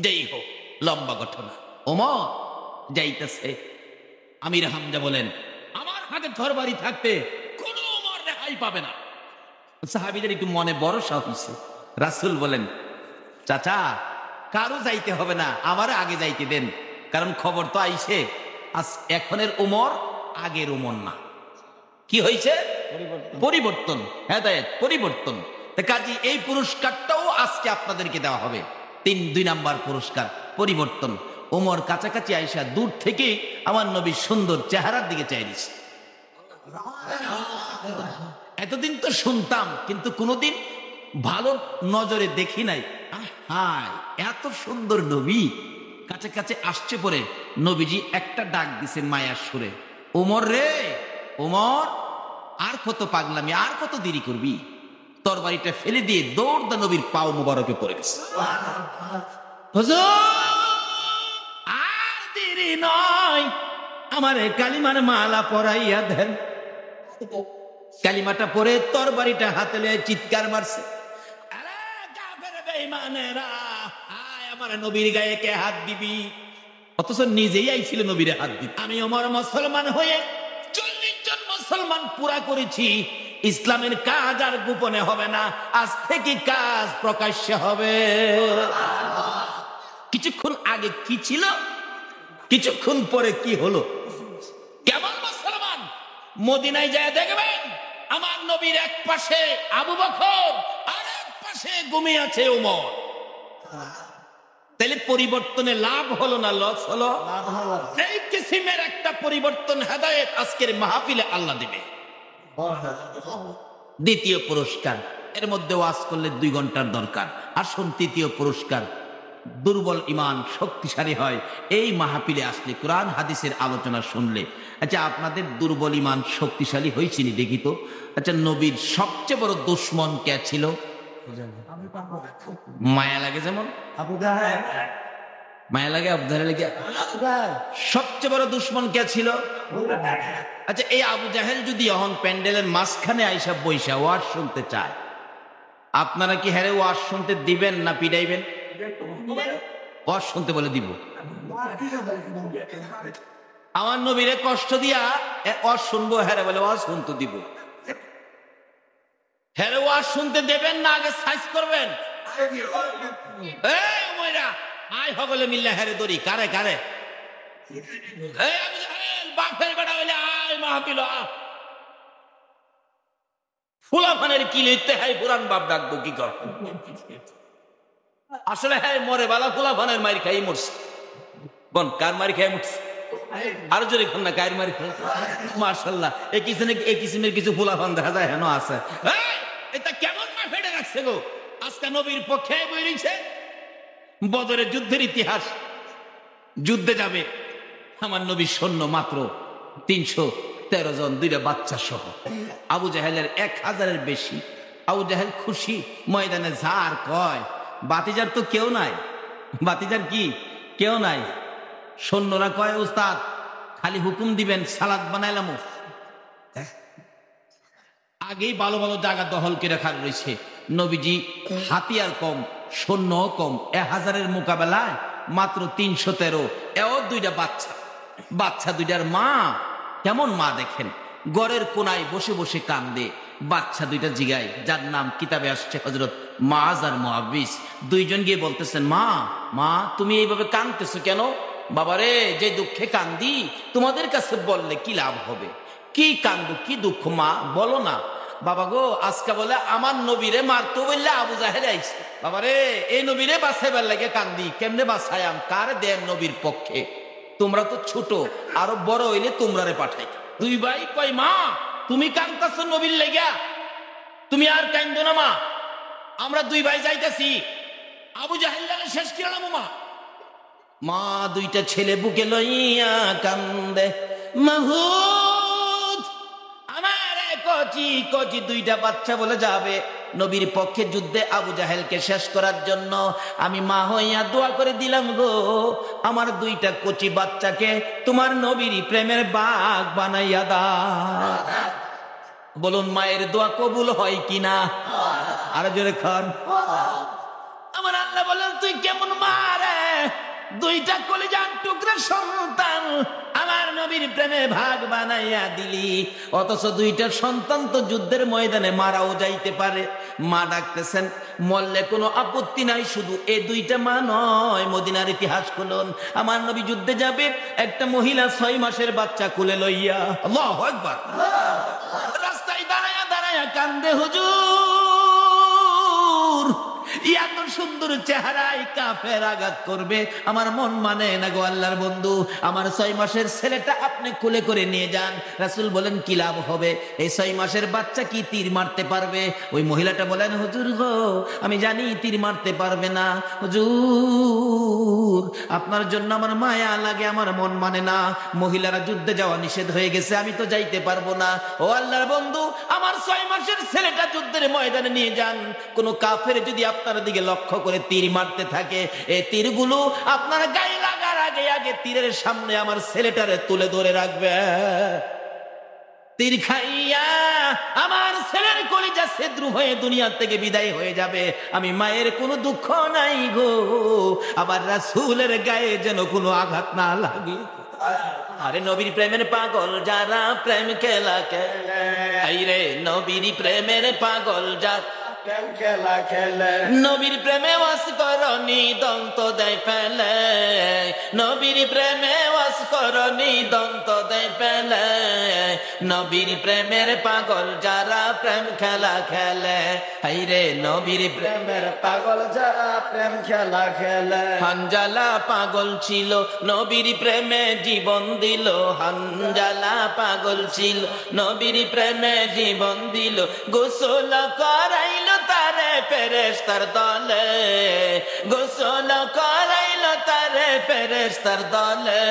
যেই হোক, লম্বা ঘটনা। ওমর যাইতেছে, আমির হামজা বলেন আমার হাতে তরবারি থাকতে কোন ওমর রেহাই পাবে না। সাহাবীদের একটু মনে ভরসা হইছে। রাসূল বলেন চাচা কারো যাইতে হবে না, আমার আগে যাইতে দেন, কারণ খবর তো আইছে আজ এখনের উমর আগের উমর না। কি হয়েছে? পরিবর্তন, হেদায়েত পরিবর্তন। কাজী এই পুরস্কারটাও আজকে আপনাদেরকে দেওয়া হবে। 2 নাম্বার পুরস্কার, পরিবর্তন। ওমর কাছাকাছি আইসা দূর থেকে আমার নবীর সুন্দর চেহারার দিকে চাই দিছে। এতদিন তো শুনতাম কিন্তু কোনোদিন ভালো নজরে দেখি নাই। হায় এত সুন্দর নবী কাছে কাছে আসছে পরে নবীজি একটা ডাক দিছেন মায়ার সুরে, ওমর রে ওমর, আর কত পাগলামি, আর কত দেরি করবি? তরবারিটা ফেলে দিয়ে দৌড় দা নবীর পাও মোবারকে পড়ে গেছে। হুজুর আর দেরি নয়, আমারে কালিমার মালা পরাইয়া দেন। কালিমাটা পরে তরবারিটা হাতে লয়ে চিৎকার মারছে, আরে কাফের বেঈমানেরা, আয় আমার নবীর গায়ে কে হাত দিবি? অথচ নিজেই আইছিল নবীরে হাত দিতে। আমি ওমর মুসলমান হয়ে 40 জন মুসলমান পুরা করেছি। ইসলামের কাজ আর গোপনে হবে না, আজ থেকে কাজ প্রকাশ্যে হবে। কিছুক্ষণ আগে কি ছিল, কিছুক্ষণ পরে কি হলো? কেমন মুসলমান? মদিনায় যায় দেখবেন আমার নবীর এক পাশে আবু বকর আর এক পাশে ঘুমিয়ে আছে ওমর। তাহলে পরিবর্তনে লাভ হলো না লস হলো? এই কিসিমের একটা পরিবর্তন হেদায়েত আজকের মাহফিলে আল্লাহ দিবে। দ্বিতীয় পুরস্কার, এর মধ্যে ওয়াজ করলে 2 ঘন্টার দরকার। আসুন তৃতীয় পুরস্কার, দুর্বল ইমান শক্তিশালী হয় এই মাহফিলে আসলে, কোরআন হাদিসের আলোচনা শুনলে। আচ্ছা, আপনাদের দুর্বল ইমান শক্তিশালী হয়েছিনি দেখি তো। আচ্ছা, নবীর সবচেয়ে বড় দুশ্মন কে ছিল? মায়া লাগে যেমন আবু জাহেল, মায়া লাগে, আবু জাহেল লাগে। সবচেয়ে বড় দুশ্মন কে ছিল? আচ্ছা, এই আবু জাহেল যদি এখন প্যান্ডেলের মাঝখানে আইসা বৈশা ওয়াজ শুনতে চায়, আপনারা কি হ্যারে ওয়াজ শুনতে দিবেন না পিটাইবেন? ওয়াজ শুনতে বলে দিব। আমার নবীরে কষ্ট দিয়া ওয়াজ শুনবো, হ্যারে বলে ওয়াজ শুনতে দিব। হ্যারে ওয়াজ শুনতে দেবেন না আগে সাইজ করবেন? এই ময়রা আয় সকলে মিল্লা হ্যারে দড়ি কারে কারে। এই আবু জাহেল বাপের বেটা হইলে আয় মাহফিল ফুলাফানের কি লিখতে হয়, পুরান বাপ ডাকবো কি কর? আসলে হ্যাঁ মরে বালা ফুলাফানের মারি খাই মরছে। বন কার মারি খাই মরছে? আরো জোরে খান না, কার মারি খাই? মার্শাল্লাহ, এই কিসিমের কিছু ফুলাফান দেখা যায় হেন আছে। এটা কেমন মা ফেটে রাখছে গো? আজকে নবীর পক্ষে বইছে বদরের যুদ্ধের ইতিহাস। যুদ্ধে যাবে আমার নবীর সৈন্য মাত্র 313 জন, 2টা বাচ্চা সহ। আবু জাহেলের 1000-এর বেশি। আবু জাহেল খুশি, ময়দানে ঝাড় কয় বাতিজার তো কেউ নাই। বাতিজার কি কেউ নাই। সৈন্যরা কয় উস্তাদ খালি হুকুম দিবেন, সালাদ বানাইলাম। আগেই ভালো ভালো জায়গা দখল করে রাখা রয়েছে। নবীজি হাতিয়ার কম, সৈন্য কম, 1000-এর মোকাবেলায় মাত্র 313। এও 2টা বাচ্চা। বাচ্চা 2টার মা কেমন মা দেখেন, গড়ের কোনায় বসে বসে কান্দে। বাচ্চা 2টা জিগায়, যার নাম কিতাবে আসছে হযরত মুআয আর মুআবিস। 2 জন গিয়ে বলতেছেন, মা মা তুমি এইভাবে কাঁদতেছো কেন? বাবারে যে দুঃখে কান্দি তোমাদের কাছে বললে কি লাভ হবে? কি কান্দো, কি দুঃখ মা বলো না। বাবা গো আজকে বলে আমার নবীরে মারতো বললে আবু জাহেল আইছে। বাবারে এই নবীরে বাঁচাইবার লাগে কান্দি, কেমনে বাঁচায়াম? কার দেন নবীর পক্ষে? তোমরা তো ছোট, আরো বড় হইলে তোমরারে পাঠাই। 2 ভাই কয় মা তুমি কাঁদতাছো নবীর লেগা, তুমি আর কান্দো না মা, আমরা 2 ভাই যাইতেছি আবু জাহেল শেষ কিরালাম। মা মা 2টা ছেলে বুকে লইয়া কান্দে। মাহুদ আমার কচি কচি 2টা বাচ্চা বলে যাবে নবীর পক্ষে যুদ্ধে আবু জাহেলকে শেষ করার জন্য। আমি মা হইয়া দোয়া করে দিলাম গো আমার 2টা কচি বাচ্চাকে তোমার নবীর প্রেমের বাগ বানাইয়া দাও। বলুন মায়ের দোয়া কবুল হয় কিনা? আর জোরে খান। আমার আল্লাহ বলেন তুই কেমন মা রে? 2টা কলিজার টুকরা সন্তান আমার নবীর প্রেমে ভাগ বানাইয়া দিলি, অথচ 2টা সন্তান তো যুদ্ধের ময়দানে মারাও যাইতে পারে। মা ডাকতেছেন, মরলে কোনো আপত্তি নাই, শুধু এই 2টা মা নয়। মদিনার ইতিহাস খুলুন, আমার নবী যুদ্ধে যাবে, একটা মহিলা 6 মাসের বাচ্চা কোলে লইয়া। আল্লাহু আকবার। রাস্তায় দাঁড়ায়া দাঁড়ায়া কান্দে, হুজুর এত সুন্দর চেহারায় কাফের আঘাত করবে, আমার মন মানে না গো আল্লাহর বন্ধু। আমার 6 মাসের ছেলেটা আপনি কোলে করে নিয়ে যান। রাসূল বলেন কি লাভ হবে? এই 6 মাসের বাচ্চা কি তীর মারতে পারবে? ওই মহিলাটা বলেন, হুজুর গো আমি জানি তীর মারতে পারবে না হুজুর, আপনার জন্য আমার মায়া লাগে, আমার মন মানে না। মহিলারা যুদ্ধে যাওয়া নিষেধ হয়ে গেছে, আমি তো যাইতে পারবো না। ও আল্লাহর বন্ধু আমার 6 মাসের ছেলেটা যুদ্ধের ময়দানে নিয়ে যান। কোন কাফের যদি আপনার দিকে লক্ষ্য করে তীর মারতে থাকে, এই তীরগুলো আপনার গায়ে লাগার আগে আগে তীরের সামনে আমার ছেলেটারে তুলে ধরে রাখবে। তীর খাইয়া আমার ছেলের কলিজা ছিদ্র হয়ে দুনিয়া থেকে বিদায় হয়ে যাবে। আমি মায়ের কোনো দুঃখ নাই গো, আবার রাসূলের গায়ে যেন কোনো আঘাত না লাগে। আরে নবীর প্রেমের পাগল যারা প্রেম খেলা খেলে, আইরে নবীর প্রেমের পাগল যারা প্রেম খেলা খেলে, নবীর প্রেমে ওয়াস করনি দন্ত দেয় ফেলে, নবীর প্রেমে ওয়াস করনি দন্ত দেয় ফেলে। নবীর প্রেমের পাগল যারা প্রেম খেলা খেলে, হাইরে নবীর প্রেমের পাগল যারা প্রেম খেলা খেলে। হানজালা পাগল ছিল নবীর প্রেমে জীবন দিল, হানজালা পাগল ছিল নবীর প্রেমে জীবন দিল। গোসল করাইল তারে ফেরেশতার দলে, গোসল করাইল তারে ফেরেশতার দলে।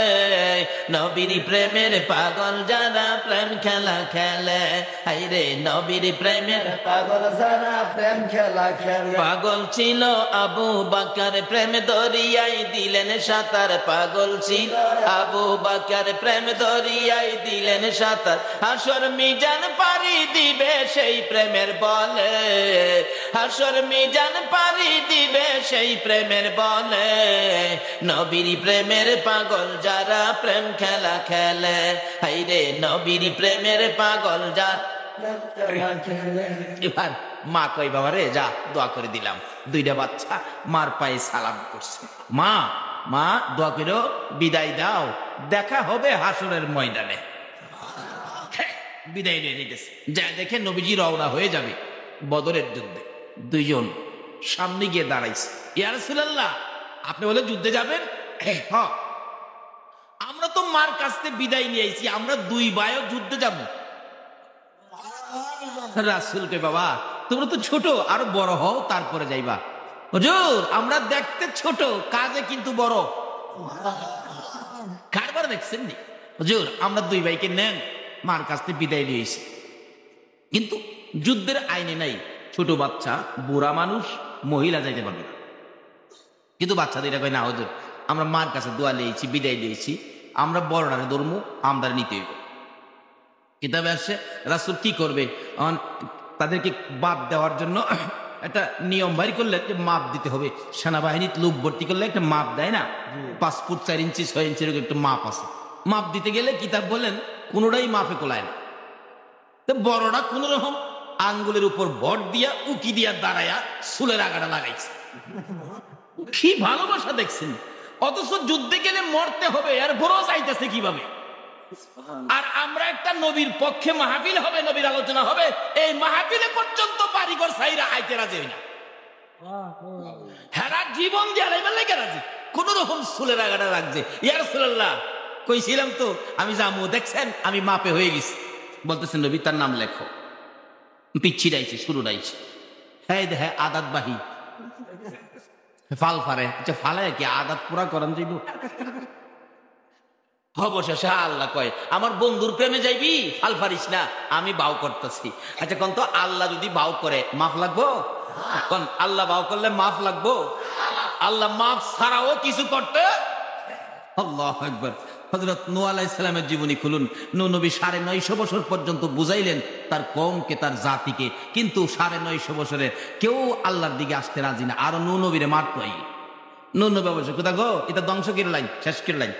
নবীর প্রেমের পাগল যারা প্রেম খেলা খেলে, হাইরে নবীর প্রেমের পাগল যারা প্রেম খেলা খেলে। পাগল ছিল আবু বকর, প্রেম দরিয়ায় দিলেন সাঁতার। পাগল ছিল আবু বকর, প্রেম দরিয়ায় দিলেন সাঁতার। হাসর মিজান পারি দিবে সেই প্রেমের বলে, হাসর মিজান পারি দিবে সেই প্রেমের বলে। নবীর প্রেমের পাগল যারা প্রেম খেলা খেলে, হাইরে নবীর প্রেমের পাগল যারা। এবার মা কই বাবা রে যা দোয়া করে দিলাম। দুইটা বাচ্চা মার পায়ে সালাম করছে। মা মা দোয়া করো, বিদায় দাও, দেখা হবে হাসরের ময়দানে। বিদায় নিয়ে নিতেছে, যা দেখে নবীজি রওনা হয়ে যাবে বদরের যুদ্ধে। দুইজন সামনে গিয়ে দাঁড়াইছে। ইয়া রাসূলুল্লাহ, আপনি বলে যুদ্ধে যাবেন? হ্যাঁ। আমরা তো মার কাছ থেকে বিদায় নিয়ে আইছি, আমরা দুই ভাইও যুদ্ধে যাবো। রাসূলকে বাবা তোমরা তো ছোট, আরো বড় হও তারপরে যাইবা। হুজুর আমরা দেখতে ছোট, কাজে কিন্তু বড়। কারবার দেখছেন নি? হুজুর আমরা দুই ভাইকে নেন, মার কাছ থেকে বিদায় নিয়েছি, কিন্তু যুদ্ধের আইনে নাই ছোট বাচ্চা, বুড়া মানুষ, মহিলা যাইতে পারবে না। কিন্তু বাচ্চাদের কয় না হুজুর আমরা মার কাছে দোয়া লিয়েছি, বিদায় দিয়েছি, আমরা বড়রারে ধর্ম আমরা নিতে হইব। কিতাবে আসছে রাসূল কি করবে, তাদেরকে বাদ দেওয়ার জন্য একটা নিয়ম বাইর করলে একটা মাপ দিতে হবে। সেনাবাহিনীর লোক ভর্তি করলে একটা মাপ দেয় না, 5 ফুট 4 ইঞ্চি 6 ইঞ্চির একটা মাপ আছে। মাপ দিতে গেলে কিতাব বলেন কোনোটাই মাপে কোলায় না। তো বড়রা কোন রকম আঙ্গুলের উপর ভর দিয়া উকি দিয়া দাঁড়ায়া চুলের আগাটা লাগাইছে। কি ভালোবাসা দেখছেন! অথচ যুদ্ধে গেলে মরতে হবে, আর বড় চাইতেছে কিভাবে। আর আমরা একটা নবীর পক্ষে মাহফিল হবে, নবীর আলোচনা হবে, এই মাহফিলে পর্যন্ত বাড়িঘর সাইরা আইতে রাজি হই না। হেরা জীবন দিয়ে লেগে রাজি, কোন রকম চুলের আগাটা রাখছে। ইয়া রাসূলুল্লাহ কইছিলাম তো আমি যাবো, দেখছেন আমি মাপে হয়ে গেছি। বলতেছেন নবী তার নাম লেখো। পিচ্ছি ডাইছে, শুরু ডাইছে, হ্যাঁ দেখে আদাত বাহি ফাল ফারে, আচ্ছা ফালায় কি আদাত পুরা করেন যাইব? অবশেষে আল্লাহ কয় আমার বন্ধুর প্রেমে যাইবি, ফাল ফারিস না, আমি বাউ করতেছি। আচ্ছা কোন তো আল্লাহ যদি বাউ করে মাফ লাগবো? কোন আল্লাহ বাউ করলে মাফ লাগবো? আল্লাহ মাফ ছাড়াও কিছু করতে। আল্লাহু আকবার। হযরত নূহ আলাইহিস সালামের জীবনী খুলুন। নূহ নবী 950 বছর পর্যন্ত বুঝাইলেন তার কওমকে, তার জাতিকে, কিন্তু 950 বছরে কেউ আল্লাহর দিকে আসতে রাজি না। আর নূহ নবীরে মারতই। নূহ নবী অবশ্য কোথা গো, এটা ধ্বংস করে লাইন, শেষ করে লাইন।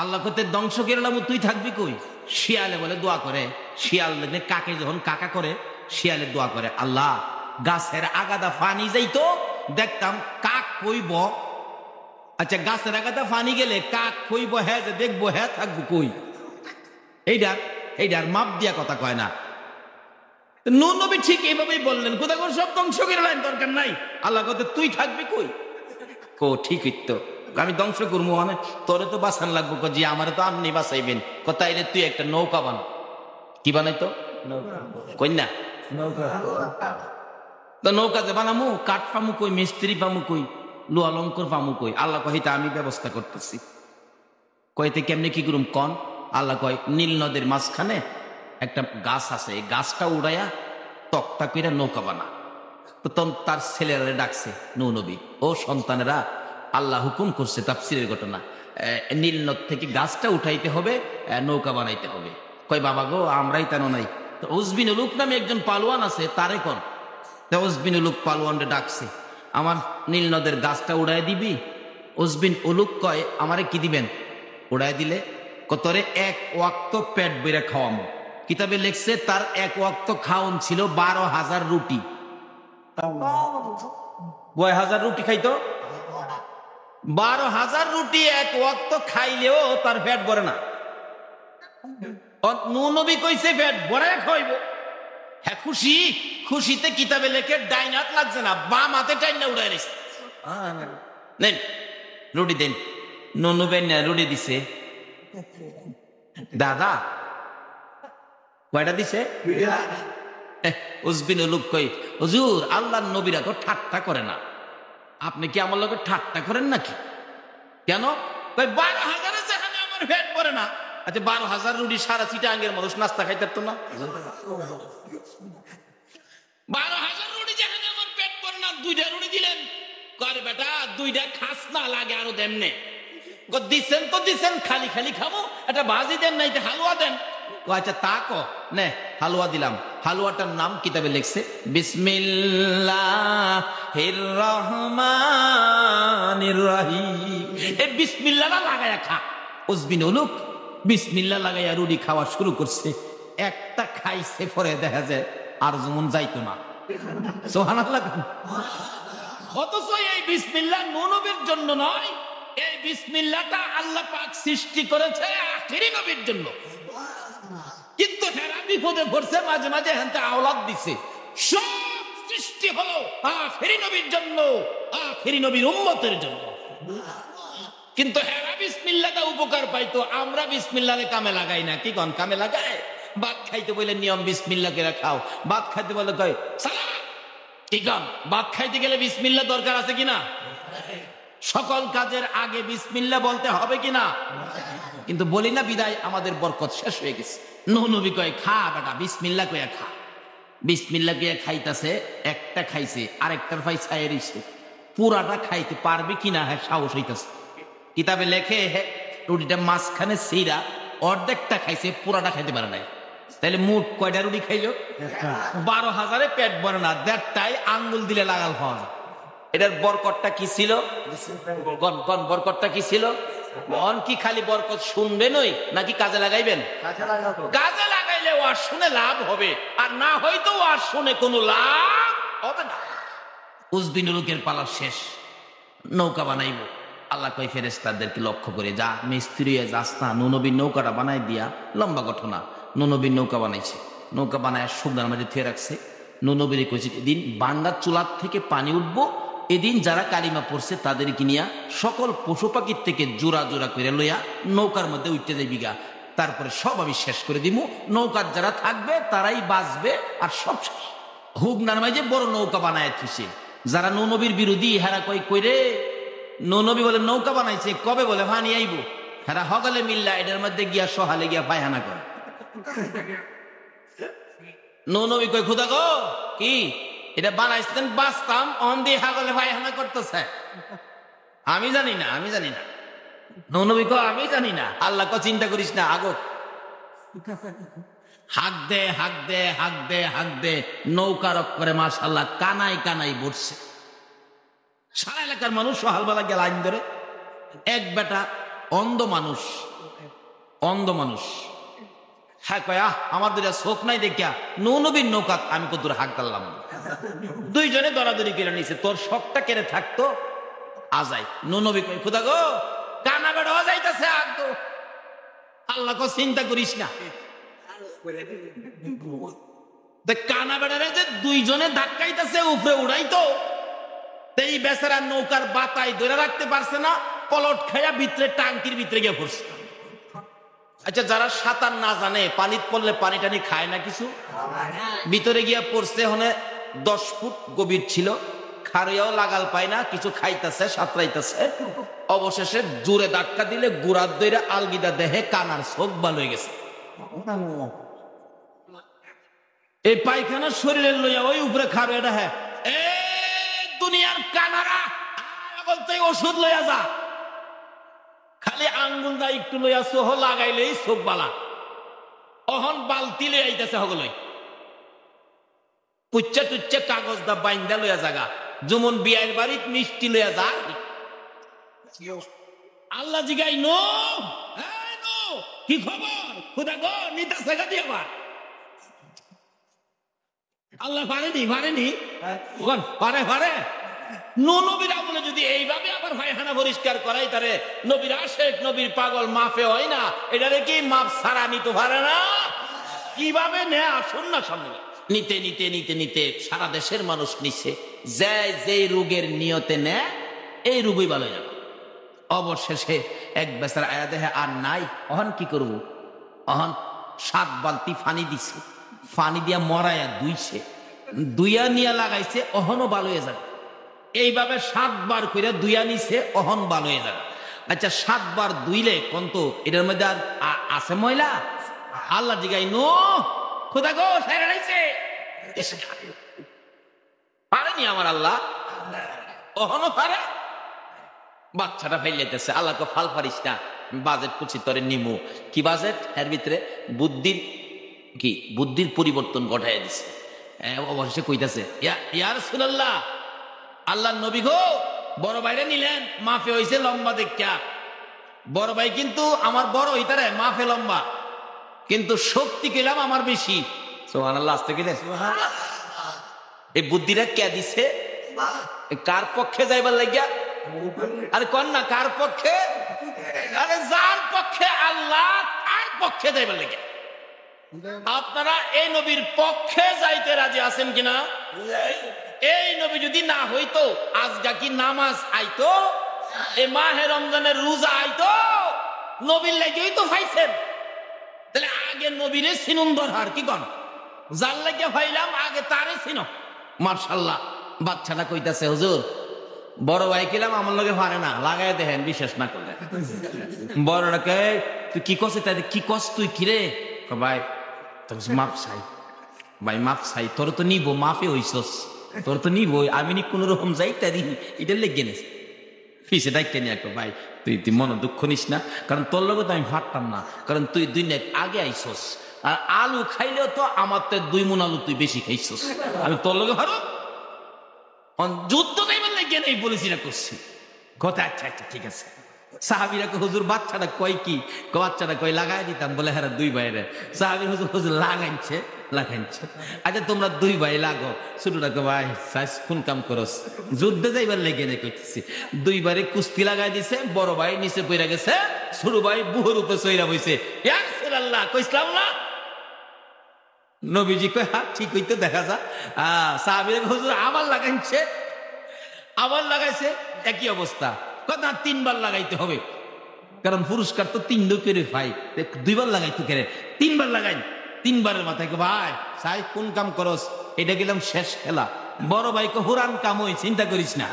আল্লাহ কতে ধ্বংস করলাম, তুই থাকবি কই? শিয়ালে বলে দোয়া করে, শিয়াল দেখলে কাকে যখন কাকা করে, শিয়ালে দোয়া করে, আল্লাহ গাছের আগাদা ফানি যাইতো, দেখতাম কাক কইব। আচ্ছা গাছের আগাদা ফানি গেলে কাক কইব, হ্যাঁ যে দেখবো, হ্যাঁ থাকবো কই? এইটার মাপ দিয়া কথা কয় না। নূহ নবী ঠিক এইভাবেই বললেন, কোথা করে সব ধ্বংস করে লাইন, দরকার নাই। আল্লাহ কতে তুই থাকবি কই? কো ঠিকই তো, আমি ধ্বংস করবো মানে তোরে তো বাঁচান লাগবো। জি আমারে তো আপনি বাঁচাইবেন, কোথাইলে তুই একটা নৌকা বান। কি বানাইতো? কন্যা তো নৌকাতে বানামু, কাঠ পামু কই, মিস্ত্রি পামু কই, লোহা লঙ্কর পামু কই? আল্লাহ কহিতা আমি ব্যবস্থা করতেছি। কইতে কেমনে কি করুম কন? আল্লাহ কয় নীল নদের মাঝখানে একটা গাছ আছে, এই গাছটা উড়াইয়া তক্তা কইরা নৌকা বানা। তো তার ছেলেরা ডাকছে নূহ নবী, ও সন্তানেরা, আল্লাহ হুকুম করছে, তাফসীরের ঘটনা, নীল নদ থেকে গাছটা উঠাইতে হবে, নৌকা বানাইতে হবে। কয় বাবা গো আমরাই তেন নাই। তো উজবিন উলুক নামে একজন পালোয়ান আছে, তারে কর। উজবিন উলুক পালোয়ানরে ডাকছে, আমার নীল নদের গাছটা উড়াই দিবি? উজবিন উলুক কয় আমারে কি দিবেন? উড়াই দিলে কতরে 1 ওয়াক্ত পেট বেড়ে খাওয়ামো। কিতাবে লেখছে তার 1 ওয়াক্ত খাওন ছিল 12,000 রুটি। 1000 রুটি খাইতো। 12,000 রুটি 1 ওয়াক্ত খাইলেও তার পেট ভরে না। নূহ নবী কইছে পেট ভরায় খাইবো। হ্যাঁ খুশি, খুশিতে কিতাবে লেখে ডাইন হাত লাগছে না, বাম হাতে টাইনা উড়াই নিছে। নেন রুটি দেন। নূহ নবী না রুটি দিছে। দাদা কয়টা দিছে? উজবিন লোক কই, হুজুর আল্লাহর নবীরা তো ঠাট্টা করে না, আপনি কি আমার লোকের ঠাট্টা করেন নাকি? কেন? কই 12,000 যেখানে আমার পেট ভরে না। আচ্ছা 12,000 রুটি সারা চিটাঙ্গের মানুষ নাস্তা খাইতে পারতো না? 12,000 রুটি যেখানে আমার পেট ভরে না, 2টা রুটি দিলেন, কর বেটা 2টা খাস না লাগে আরো দেমনে। দিচ্ছেন তো দিচ্ছেন, খালি খালি খাবো, একটা ভাজি দেন, নাই হালুয়া দেন। আচ্ছা তা ক নে, হালুয়া দিলাম। হালুয়াটার নাম কিতাবে লিখছে বিসমিল্লাহির রহমানির রহিম। এই বিসমিল্লাহ লাগায়া খা। উজবিন উলুক বিসমিল্লাহ লাগাইয়া রুটি খাওয়া শুরু করছে। একটা খাইছে, পরে দেখা যায় আর যেমন যাইতো না। সুবহানাল্লাহ। অথচ এই বিসমিল্লাহ নবীর জন্য নয়, এই বিসমিল্লাহটা আল্লাহ পাক সৃষ্টি করেছে আখেরি নবীর জন্য। কিন্তু হেরা বিপদে পড়ছে, মাঝে মাঝে হেনতে আওলাদ দিছে। সব সৃষ্টি হলো আখেরি নবীর জন্য, আখেরি নবীর উম্মতের জন্য। কিন্তু হেরা বিসমিল্লাহটা উপকার পাইতো, আমরা বিসমিল্লাহরে কামে লাগাই না। কি কোন কামে লাগায়? ভাত খাইতে বলে নিয়ম বিসমিল্লাহ করে খাও, ভাত খাইতে বলে কয় সালাম। কি কোন? ভাত খাইতে গেলে বিসমিল্লাহ দরকার আছে কিনা? সকল কাজের আগে বিসমিল্লাহ বলতে হবে কিনা? কিন্তু বলি না বিদায় আমাদের বরকত শেষ হয়ে গেছে। নবী কয় খা বেটা, বিসমিল্লাহ কইয়া খা। বিসমিল্লাহ কইয়া খাইতাছে, একটা খাইছে, আরেকটার ভাই ছায়ে রইছে। পুরাটা খাইতে পারবে কিনা হ্যাঁ সাহস হইতাছে। কিতাবে লেখে রুটিটা মাঝখানে ছিঁড়া অর্ধেকটা খাইছে, পুরাটা খাইতে পারে নাই। তাহলে মোট কয়টা রুটি খাইলো? 12,000 পেট ভরে না, 1.5টাই আঙ্গুল দিলে লাগাল হয়। এটার বরকতটা কি ছিল? বরকতটা কি ছিল? মন কি খালি বরকত শুনবে নই, নাকি কাজে লাগাইবেন? কাজে লাগাইলে ওয়াজ শুনে লাভ হবে, আর না হয়তো ওয়াজ শুনে কোনো লাভ হবে না। উজবিন লোকের পালা শেষ, নৌকা বানাইব। আল্লাহ কয় ফেরেশতাদেরকে লক্ষ্য করে, যা মিস্ত্রি যাস না, নবীর নৌকাটা বানাই দিয়া। লম্বা ঘটনা, নবীর নৌকা বানাইছে। নৌকা বানায় শুকনার মাঝে থুয়ে রাখছে। নবীর কইছে এদিন বান্দার চুলার থেকে পানি উঠবো, এদিন যারা কালিমা পড়ছে তাদেরকে নিয়া সকল পশু পাখির থেকে জোড়া জোড়া করে লইয়া নৌকার মধ্যে উঠতে যাইবি গা। তারপরে সব আমি শেষ করে দিব, নৌকার যারা থাকবে তারাই বাঁচবে, আর সব শেষ। হুগনার মাঝে বড় নৌকা বানায় থুইছে। যারা নবীর বিরোধী হেরা কই কইরে, নবী বলে নৌকা বানাইছে কবে? বলে পানি আইব। হেরা হগলে মিল্লা এটার মধ্যে গিয়া সহালে গিয়া পায়খানা করে। নবী কই খুদা গো, কি এটা বানাইছেন? বাঁচতাম, অন দিয়ে হাগলে পায়খানা করতেছে। আমি জানি না, আমি জানি না। নবী কো আমি জানি না। আল্লাহ কো চিন্তা করিস না, আগত হাক দে হাক দে হাক দে হাক দে। নৌকা রক করে মাশাআল্লাহ কানাই কানাই বসছে। সারা এলাকার মানুষ সহালবেলা গেল লাইন ধরে। এক বেটা অন্ধ মানুষ, অন্ধ মানুষ, হ্যাঁ কয় আমার দুইটা চোখ নাই দেখিয়া নবীর নৌকা আমি কত দূর হাক করলাম। দুইজনে দরাদরি কেড়ে নিছে, তোর শখটা কেড়ে থাকতো আজাই। নবী কয় খুদা গো, কানা বেড়া যাইতেছে আগতো। আল্লাহ কো চিন্তা করিস না। কানা বেড়ারে যে দুইজনে ধাক্কাইতেছে উপরে উড়াইতো, এই বেচারা নৌকার বাতায় ধরে রাখতে পারছে না, পলট খাইয়া ভিতরে টাঙ্কির ভিতরে গিয়ে পড়ছে। আচ্ছা যারা সাঁতার না জানে, পানিতে পড়লে পানি টানি খায় না কিছু, ভিতরে গিয়া পড়ছে। হনে 10 ফুট গভীর ছিল, খারিয়াও লাগাল পায় না, কিছু খাইতেছে সাঁতরাইতেছে। অবশেষে জোরে ধাক্কা দিলে গুড়ার দইরা আলগিদা দেহে কানার চোখ ভালো হয়ে গেছে। এই পায়খানা শরীরে লইয়া ওই উপরে খারো এটা, হ্যাঁ দুনিয়ার কানারা বলতে ওষুধ লইয়া যা, খালি আঙ্গুল দা একটু লইয়া সোহ লাগাইলেই চোখ বালা। অহন বালতি লই আইতেছে হগলই, কুচ্চা টুচ্চা কাগজ দা বাইন্দা লইয়া জাগা, যেমন বিয়ের বাড়িত মিষ্টি লইয়া যা। আল্লাহ জিগাই নো কি খবর? খুদা গো নিতা জায়গা দিয়ে আবার আল্লাহ পারেনি, পারেনি পারে পারে। নবীর আমলে যদি এইভাবে আবার পায়খানা পরিষ্কার করাই, তারে নবীর আশেক নবীর পাগল মাফে হয় না। এটারে কি মাপ ছাড়া নিতে পারে না? কিভাবে নেয় আসুন না সামনে। নিতে নিতে নিতে নিতে সারা দেশের মানুষ নিচ্ছে, যে রোগের নিয়তে নেয় এই রোগই ভালো যাবে। অবশেষে এক বেচারা আয়া দেহে আর নাই, অহন কি করবো? অহন 7 বালতি পানি দিছে, পানি দিয়া মরাইয়া দুইছে, দুইয়া নিয়া লাগাইছে, অহনও ভালো হয়ে যাবে। এইভাবে 7 বার করে দুইয়া নিছে, অহন ভালো হয়ে যাবে। আচ্ছা 7 বার দুইলে কন্ত এটার মধ্যে আর আছে ময়লা? আল্লাহ জিগাই নো খোদা গো সাইরা রাইছে, পারেনি আমার আল্লাহ, অহনও পারে। বাচ্চাটা ফেললেতেছে, আল্লাহ তো ফাল পারিস না, বাজেট পুছি তরে নিমু। কি বাজেট? এর ভিতরে বুদ্ধির পরিবর্তন ঘটাই দিছে। অবশেষে কইতাছে ইয়া রাসূলুল্লাহ, আল্লাহর নবী গো, বড় ভাইরে নিলেন, মাফে হইছে লম্বা দেখা। বড় ভাই কিন্তু আমার বড় হইতারে, মাফে লম্বা, কিন্তু শক্তি কইলাম আমার বেশি। সুবহানাল্লাহ, আসতে গেলে এই বুদ্ধিটা কে দিছে? কার পক্ষে যাইবার লাগিয়া? আরে কন না, কার পক্ষে? আরে যার পক্ষে আল্লাহ, আর পক্ষে যাইবার লাগিয়া। আপনারা এই নবীর পক্ষে যাইতে রাজি আছেন কিনা? এই নবী যদি না হইতো, আজগা কি নামাজ আইতো? এই মাহে রমজানের রোজা আইতো? নবীর লাগেই তো ভাইছেন। তাহলে আগে নবীরে চিনুন দরকার, কি কন? যার লাগে ভাইলাম আগে তারে চিনো। মার্শাল্লাহ, বাচ্চাটা কইতাছে হুজুর, বড় ভাই কিলাম আমার লগে পারে না, লাগাই দেখেন, বিশ্বাস না করলে। বড়টাকে তুই কি কস? তাই কি কস তুই? কিরে? ভাই তোর মাপ চাই, ভাই মাপ চাই, তোর তো নিব, মাফে হইছস, তোর তো নিব, আমি নি কোন রকম যাই তাই এটা লেগে নেস ফিসে ডাইকে নিয়ে। ভাই তুই মনে দুঃখ নিস না, কারণ তোর লগে তো আমি ফাটতাম না, কারণ তুই 2 মিনিট আগে আইসস। আর আলু খাইলেও তো আমার তো 2 মণ আলু তুই বেশি খাইছস, আমি তোর লগে ভালো যুদ্ধ যাইবার লেগে নেই বলেছি না করছি কথা। আচ্ছা আচ্ছা ঠিক আছে। সাহাবিরা হুজুর বাচ্চাটা কয় কি? বাচ্চাটা কয় লাগাই দিতাম। বলে হ্যাঁ 2 ভাইরে। সাহাবি হুজুর হুজুর লাগাইছে। আচ্ছা তোমরা 2 ভাই লাগো। ছোটটাকে ভাই কোন কাম করস? যুদ্ধে যাইবার লেগে নেই কইতেছি। 2 বারে কুস্তি লাগাই দিছে, বড় ভাই নিচে পইরা গেছে, ছোট ভাই বুহর উপরে চইরা বইছে। ইয়া রাসূলুল্লাহ কইছলাম না? নবীজি কয় হ্যাঁ ঠিক হইতে দেখা যা। সাহাবীরা হুজুর আবার লাগাইছে, আবার লাগাইছে, একই অবস্থা। কথা 3 বার লাগাইতে হবে, কারণ পুরস্কার তো 3 করে পাই, 2 বার লাগাইতে কেন? 3 বার লাগাই। 3 বারের মাথায় ভাই সাই কোন কাম করস? এটা গেলাম শেষ খেলা। বড় ভাইকে হুরান কাম হই, চিন্তা করিস না।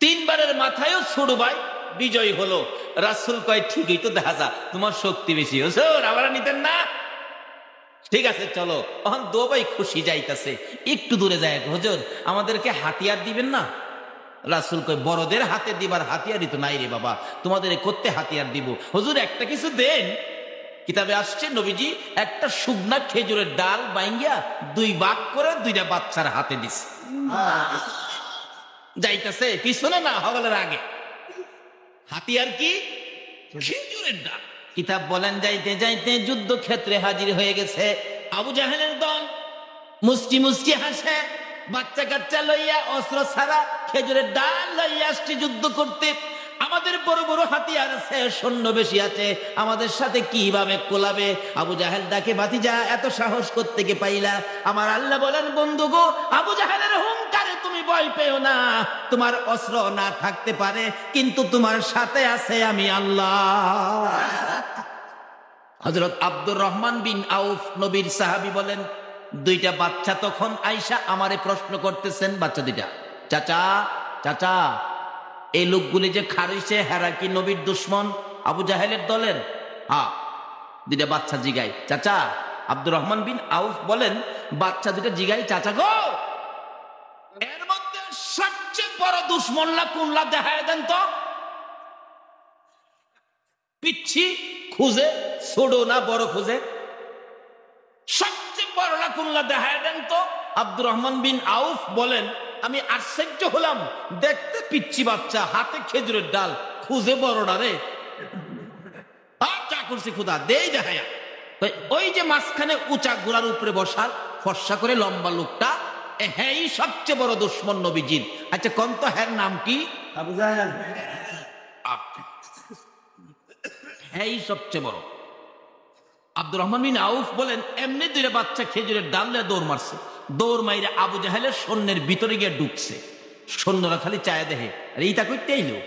3 বারের মাথায়ও ছোট ভাই বিজয় হলো। রাসূল কয় ঠিকই তো দেখা যা, তোমার শক্তি বেশি। হুজুর আবার নিতেন না? ঠিক আছে চলো। তখন 2 ভাই খুশি যাইতাছে, একটু দূরে যায়। হুজুর আমাদেরকে হাতিয়ার দিবেন না? রাসূল কয় বড়দের হাতে দিবার হাতিয়ারই তো নাই রে বাবা, তোমাদের করতে হাতিয়ার দিব। হুজুর একটা কিছু দেন। কিতাবে আসছে নবীজি একটা শুকনা খেজুরের ডাল বাইঙ্গা 2 ভাগ করে 2টা বাচ্চার হাতে দিছে। যাইতাছে পিছনে না হগলের আগে। হাতিয়ার কি? খেজুরের ডাল। কিতাব বলেন যাইতে যাইতে যুদ্ধক্ষেত্রে হাজির হয়ে গেছে আবু জাহেলের দল। মুস্কি মুস্কি হাসে, বাচ্চা কাচ্চা লইয়া, অস্ত্র ছাড়া খেজুরের ডাল লইয়া আসছে যুদ্ধ করতে। আমাদের বড় বড় হাতিয়ার আছে, সৈন্য বেশি আছে, আমাদের সাথে কিভাবে কোলাবে? আবু জাহেল ডাকে, ভাতিজা এত সাহস কোত্থেকে পাইলা? আমার আল্লাহ বলেন বন্ধু গো, আবু জাহেলের হুঙ্কারে তুমি ভয় পেও না। তোমার অস্ত্র না থাকতে পারে, কিন্তু তোমার সাথে আছে আমি আল্লাহ। হযরত আব্দুর রহমান বিন আউফ নবীর সাহাবী বলেন, 2টা বাচ্চা তখন আইসা আমারে প্রশ্ন করতেছেন। বাচ্চা 2টা, চাচা চাচা এই লোকগুলি যে খারিছে হেরা কি নবীর দুশ্মন, আবু জাহেলের দলের? হ্যাঁ। 2টা বাচ্চা জিগাই চাচা। আব্দুর রহমান বিন আউফ বলেন, বাচ্চা 2টা জিগাই চাচা গো, এর মধ্যে সবচেয়ে বড় দুশ্মনলা কোনলা দেখায় দেন তো। পিচ্ছি খুঁজে, ছোট না বড় খুঁজে? সবচেয়ে বড়লা কোনলা দেখায় দেন তো। আব্দুর রহমান বিন আউফ বলেন, আমি আশ্চর্য হলাম, দেখতে পিচ্ছি বাচ্চা, হাতে খেজুরের ডাল, খুঁজে বড়টা রে। চা করছি খুদা দেই দেখায়া। ওই যে মাঝখানে উঁচা ঘোড়ার উপরে বসার ফর্সা করে লম্বা লোকটা, হ্যাঁ সবচেয়ে বড় দুশ্মন নবীজির। আচ্ছা কোন তো হ্যার নাম কি? আবু জাহেল। হ্যাঁ সবচেয়ে বড়। আব্দুর রহমান বিন আউফ বলেন, এমনি 2টা বাচ্চা খেজুরের ডাল নিয়ে দৌড় মারছে। দৌড় মাইরে আবু জাহেলের সৈন্যের ভিতরে গিয়ে ঢুকছে। সৈন্যরা খালি চায় দেখে, আর এইটা করতে আইলো।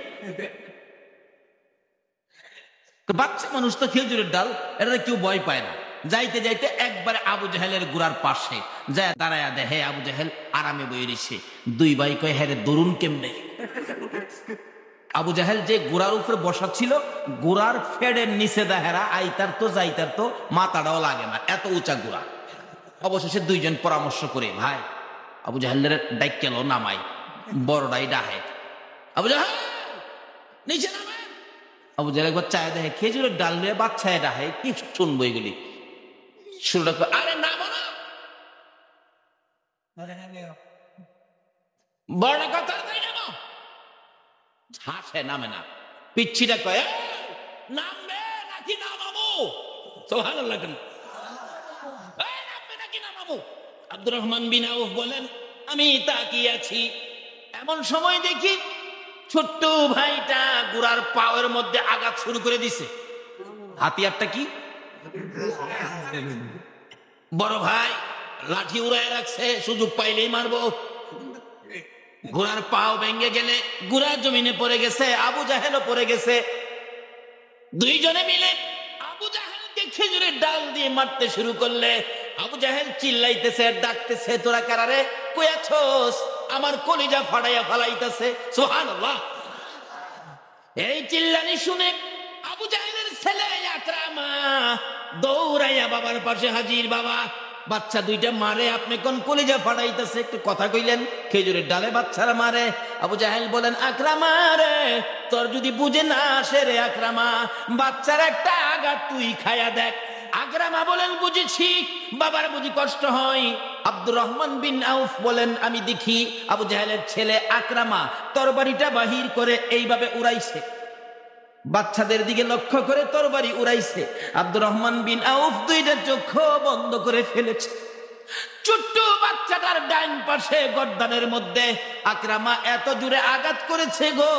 বাচ্চা মানুষ তো খেজুরের ডাল, এটা কেউ ভয় পায় না। যাইতে যাইতে একবারে আবু জাহেলের গুড়ার পাশে যায় দাঁড়ায়া দেয়, হে আবু জাহেল আরামে বই রইছে। দুই ভাই কয়, হ্যাঁ রে দরুন কেমনে? আবু জাহেল যে গোড়ার উপরে বসা ছিল, গোড়ার ফেডের নিচে দেহেরা আইতার তো যাইতার তো মাথাটাও লাগে না, এত উঁচা গোড়া। অবশেষে দুইজন পরামর্শ করে, ভাই আবু জাহেলের ডাইকেল নামাই, বড়টাই ডাহে, আবু জাহেল নিচে নামে। আবু জাহেল একবার চায় দেখে খেজুরের ডাল নিয়ে বাচ্চায় ডাহে, কি শুনবো এগুলি? শুরুটা আরে নামো না, বড় কথা নামো। হাসে, নামে না। পিচ্ছিটা কয়, নামবে নাকি নামাবো? সুবহানাল্লাহ, নামবে নাকি নামাবো? আব্দুর রহমান বিন আউফ বলেন, আমি তাকিয়ে আছি, এমন সময় দেখি ছোট্ট ভাইটা গুড়ার পাওয়ের মধ্যে আঘাত শুরু করে দিছে। হাতিয়ারটা কি? বড় ভাই লাঠি উড়ায় রাখছে, সুযোগ পাইলেই মারবো। ঘোড়ার পাও ভেঙে গেলে গুড়া জমিনে পড়ে গেছে, আবু জাহেলও পড়ে গেছে। দুইজনে মিলে আবু জাহেলকে খেজুরের ডাল দিয়ে মারতে শুরু করলে আবু জাহেল চিল্লাইতেছে, ডাকতেছে, তোরা কারারে কই আছোস? আমার কলিজা ফাড়াইয়া ফালাইতেছে। সুবহানাল্লাহ। এই চিল্লানি শুনে আবু জাহেলের ছেলে আকরামা দৌড়াইয়া বাবার পাশে হাজির। বাবা, বাচ্চা দুইটা মারে, আপনি কোন কলিজা ফাড়াইতেছে? একটু কথা কইলেন, খেজুরের ডালে বাচ্চারা মারে। আবু জাহেল বলেন, আকরামা রে, তোর যদি বুঝে না আসে রে আকরামা, বাচ্চার একটা আঘাত তুই খায়া দেখ। আকরামা বলেন, বুঝেছি, বাবার বুঝি কষ্ট হয়। আব্দুর রহমান বিন আউফ বলেন, আমি দেখি আবু জাহেলের ছেলে আকরামা তরবারিটা বাহির করে এইভাবে উড়াইছে, বাচ্চাদের দিকে লক্ষ্য করে তরবারি উড়াইছে। আব্দুর রহমান বিন আউফ দুইটা চোখ বন্ধ করে ফেলেছে। ছোট্ট বাচ্চাটার ডাইন পাশে গর্দানের মধ্যে আকরামা এত জোরে আঘাত করেছে গো,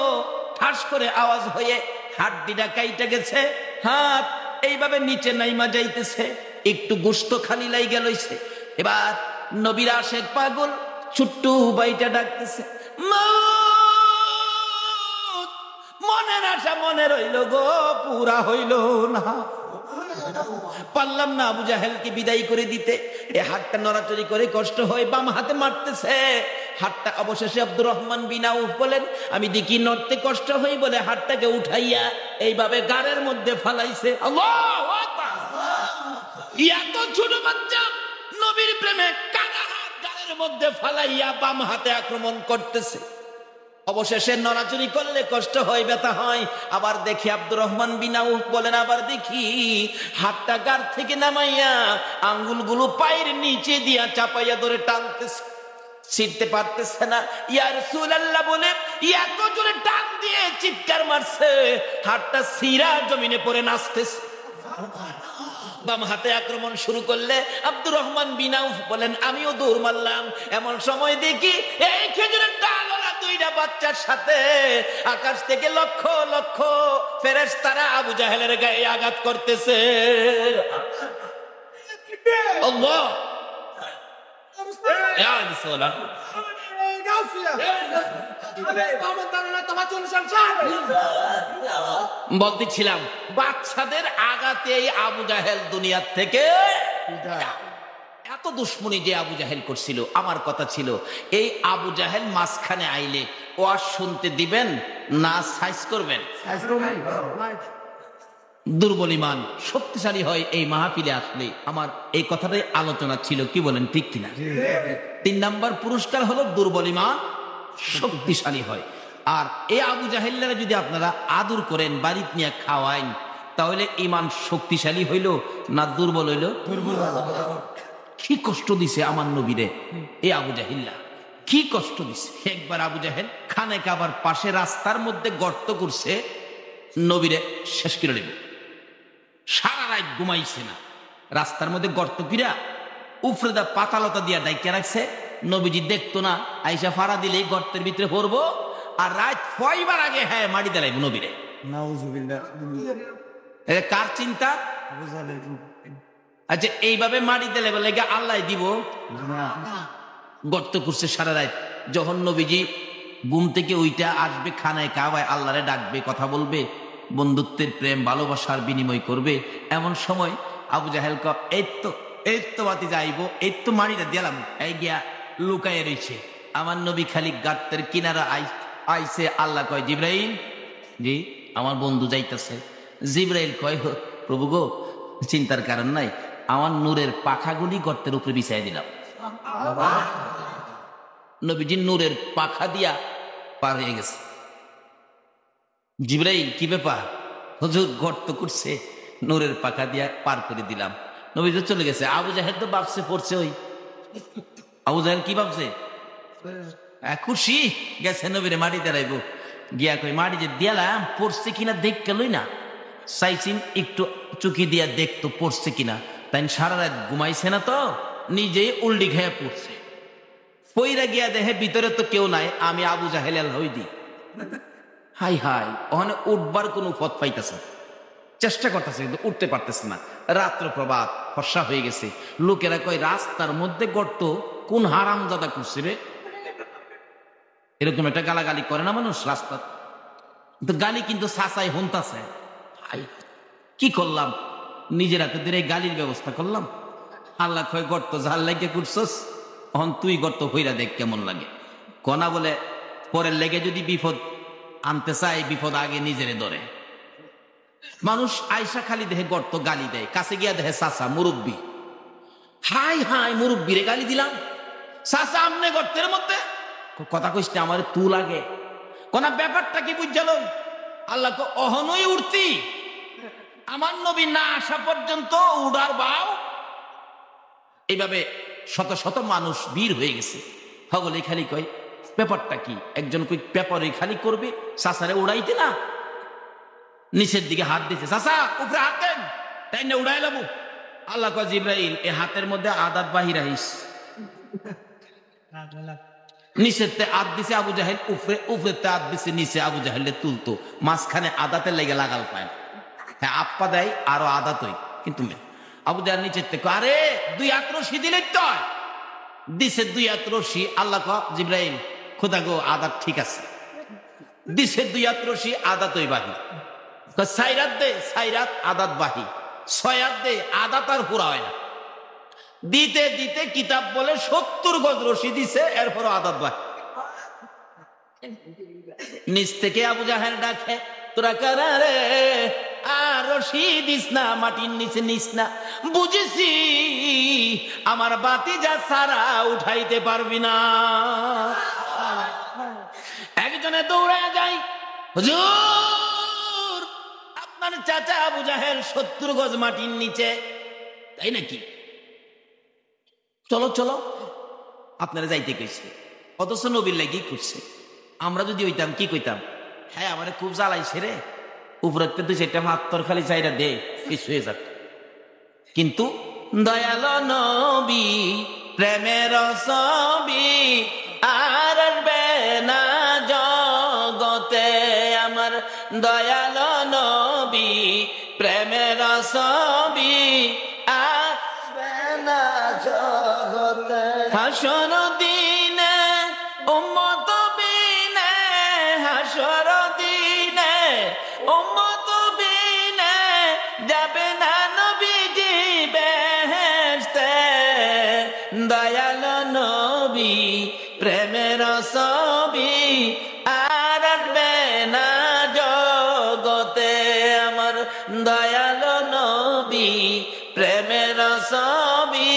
ঠাস করে আওয়াজ হয়ে হাড্ডিটা কাইটা গেছে। হাত এইভাবে নিচে নাইমা যাইতেছে, একটু গোশত খালি লাইগা লইছে। এবার নবীর আশেক পাগল ছোট্ট বাইটা ডাকতেছে, মনের আশা মনে রইল গো, পুরা হইল না। পারলাম না আবু জাহেলকে বিদায় করে দিতে। এই হাতটা নড়াচড়ি করে কষ্ট হয়, বাম হাতে মারতেছে হাতটা। অবশেষে আব্দুর রহমান বিন আউফ বলেন, আমি দেখি নড়তে কষ্ট হই বলে হাতটাকে উঠাইয়া এইভাবে গাড়ের মধ্যে ফালাইছে। আল্লাহু আকবার! এত ছোট বাচ্চা নবীর প্রেমে কাটা হাত গাড়ের মধ্যে ফালাইয়া বাম হাতে আক্রমণ করতেছে। অবশেষে নড়াচড়ি করলে কষ্ট হয়, ব্যথা হয়। আবার দেখি আব্দুর রহমান বিন আউফ বলেন, আবার দেখি হাতটা গাড় থেকে নামাইয়া আঙ্গুলগুলো পায়ের নিচে দিয়া চাপাইয়া ধরে টানতেছে, ছিঁড়তে পারতেছে না। ইয়া রাসূলুল্লাহ বলে এত জোরে টান দিয়ে চিৎকার মারছে, হাতটা ছিঁড়া জমিনে পড়ে নাচতেছে। বাম হাতে আক্রমণ শুরু করলে আব্দুর রহমান বিন আউফ বলেন, আমিও দৌড় মারলাম। এমন সময় দেখি এই খেজুরের ডালওয়ালা দুইটা বাচ্চার সাথে আকাশ থেকে লক্ষ লক্ষ ফেরেশতারা আবু জাহেলের গায়ে আঘাত করতেছে। আল্লাহ! ইয়া রাসূলুল্লাহ, বলতেছিলাম বাচ্চাদের আঘাতে আবু জাহেল দুনিয়ার থেকে এত দুশ্মনী যে আবু জাহেল করছিল। আমার কথা ছিল, এই আবু জাহেল মাঝখানে আইলে ওয়াজ শুনতে দিবেন না সাইজ করবেন? দুর্বল ইমান শক্তিশালী হয় এই মাহফিলে আসলে। আমার এই কথাটাই আলোচনা ছিল, কি বলেন, ঠিক কিনা? 3 নাম্বার পুরস্কার হলো দুর্বল ইমান শক্তিশালী হয়। আর এই আবু জাহেলরা যদি আপনারা আদর করেন, বাড়িতে নিয়ে খাওয়াইন, তাহলে ইমান শক্তিশালী হইল না দুর্বল হইল? কি কষ্ট দিছে আমার নবীরে এই আবু জাহেলরা, কি কষ্ট দিছে। একবার আবু জাহেল খানে কাবার পাশে রাস্তার মধ্যে গর্ত করছে, নবীরে শেষ করে দেব। সারা রাত ঘুমাইছে না, রাস্তার মধ্যে গর্ত কিরা উপরে দা পাতালতা দিয়া ডাইকে রাখছে। নবীজি দেখতো না, আইসা ফাড়া দিলেই গর্তের ভিতরে পড়বো, আর রাত ফয়বার আগে হ্যাঁ মাটি দেলাইব নবীরে। কার চিন্তা? আচ্ছা, এইভাবে মাটি দেলে বলে আল্লাহ দিব? গর্ত করছে সারা রাত। যখন নবীজি ঘুম থেকে ওইটা আসবে, খানায় কাবায় আল্লাহরে ডাকবে, কথা বলবে, বন্ধুত্বের প্রেম ভালোবাসার বিনিময় করবে। এমন সময় আবু জাহেল এই তো বাতি যাইব, এই তো মাড়িটা দিলাম, এই গিয়া লুকাইয়া রয়েছে। আমার নবী খালি গাত্তের কিনারা আইছে। আল্লাহ কয়, জিব্রাইল, জি আমার বন্ধু যাইতেছে। জিব্রাইল কয়, প্রভু গো, চিন্তার কারণ নাই, আমার নূরের পাখাগুলি গর্তের উপরে বিছাই দিলাম। নবীজি নূরের পাখা দিয়া পার হয়ে গেছে। জিব্রাইল, কি ব্যাপার? হুজুর, গর্ত করছে, নূরের পাখা দিয়া পার করে দিলাম। নবীজি চলে গেছে। আবু জাহেল তো ভাবছে পড়ছে, ওই আবু জাহেল কি ভাবছে? খুশি গেছে নবীরে মাটি দাঁড়াইবো, গিয়া কই মাটি যে দিয়ালাম পড়ছে কিনা দেখ লই না, চাইছিন একটু চুকি দিয়া দেখতো পড়ছে কিনা। তাই সারা রাত ঘুমাইছে না, তো নিজেই উল্টি খেয়ে পড়ছে। পইরা গিয়া দেখে ভিতরে তো কেউ নাই, আমি আবু জাহেল হই দি। হাই হাই, ওখানে উঠবার কোনো পথ পাইতেছে, চেষ্টা করতেছে কিন্তু উঠতে পারতেছে না। রাত্র প্রভাত, ফর্সা হয়ে গেছে। লোকেরা কয়, রাস্তার মধ্যে গর্ত কোন হারামজাদা করছে রে? এরকম একটা গালাগালি করে না মানুষ রাস্তা, তো গালি কিন্তু সাসাই হুনতাছে। কি করলাম, নিজের হাতে ধরে গালির ব্যবস্থা করলাম। আল্লাহ কয়, গর্ত ঝাল লাগে করছস, এখন তুই গর্ত হইরা দেখ কেমন লাগে। কনা বলে, পরের লেগে যদি বিপদ আনতে চায়, বিপদ আগে নিজেরে ধরে। মানুষ আয়সা খালি দেহে গর্ত গালি দেয়, কাছে গিয়া দেহে চাচা মুরব্বী, হাই হাই মুরব্বীরে গালি দিলাম, চাচা আমনে গর্তের মধ্যে কথা কইস না, আমার তু লাগে। কোনা ব্যাপারটা কি বুঝাল? আল্লাহ কো, অহনই উঠতি, আমার নবী না আসা পর্যন্ত উড়ার বাও। এইভাবে শত শত মানুষ বীর হয়ে গেছে। সকলে খালি কয়, ব্যাপারটা কি? একজন কই পেপারে খালি করবে, চাচারে উড়াইতে না। নিচের দিকে হাত দিছে, চাচা উপরে হাত দেন, তাই না উড়াইলাম। আল্লাহ কয়, জিব্রাইল, এই হাতের মধ্যে আদাত বাহির আইস। নিচের হাত দিছে আবু জাহেল, উপরে হাত দিছে নিচে, আবু জাহেলে তুলতো, মাঝখানে আদাতের লেগে লাগাল পায়। হ্যাঁ, আপা দেয় আরো আদাত হই, কিন্তু আবু জাহেল নিচের থেকে, আরে 2 হাত রশি দিলে তো দিছে, 2 হাত রশি। আল্লাহ কয়, জিব্রাইল, খোদা গো, আদাত ঠিক আছে। দিছে 2 হাত রশি, আদাত ওই বাহি। সাইরাত দে, সাইরাত আদাত বাহি। 6 হাত দে, আদাত আর পুরা হয় না। দিতে দিতে কিতাব বলে 70 গজ রশি দিছে, এরপরও আদাত বাহি। নিচ থেকে আবু জাহেল ডাকে, তোরা কারা রে? আর রশি দিস না, মাটির নিচে নিস না। বুঝেছি আমার বাতিজা সারা উঠাইতে পারবি না। একজনে দৌড়ে যায়, হুজুর, আপনার চাচা আবু জাহেল 70 গজ মাটির নিচে। তাই নাকি? চলো চলো, আপনারা যাইতে কইছে, অথচ নবীর লাগি করছে। আমরা যদি হইতাম কি কইতাম? হ্যাঁ, আমার খুব জ্বালাইছে রে, উপরের 2-4টা মাত্তর খালি চাইরা দে, কিছু হয়ে যাক। কিন্তু দয়াল নবী প্রেমের ছবি আর আসবে না জগতে। আমার দয়াল নবী প্রেমের ছবি আসবে না জগতে। হাসর দিনে উম্মত বিনে, হাসর দিনে উম্মত বিনে যাবে না নবীজি বেহেশতে। দয়াল নবী প্রেমের ছবি আর আসবে না জগতে। আমার দয়াল নবী প্রেমের ছবি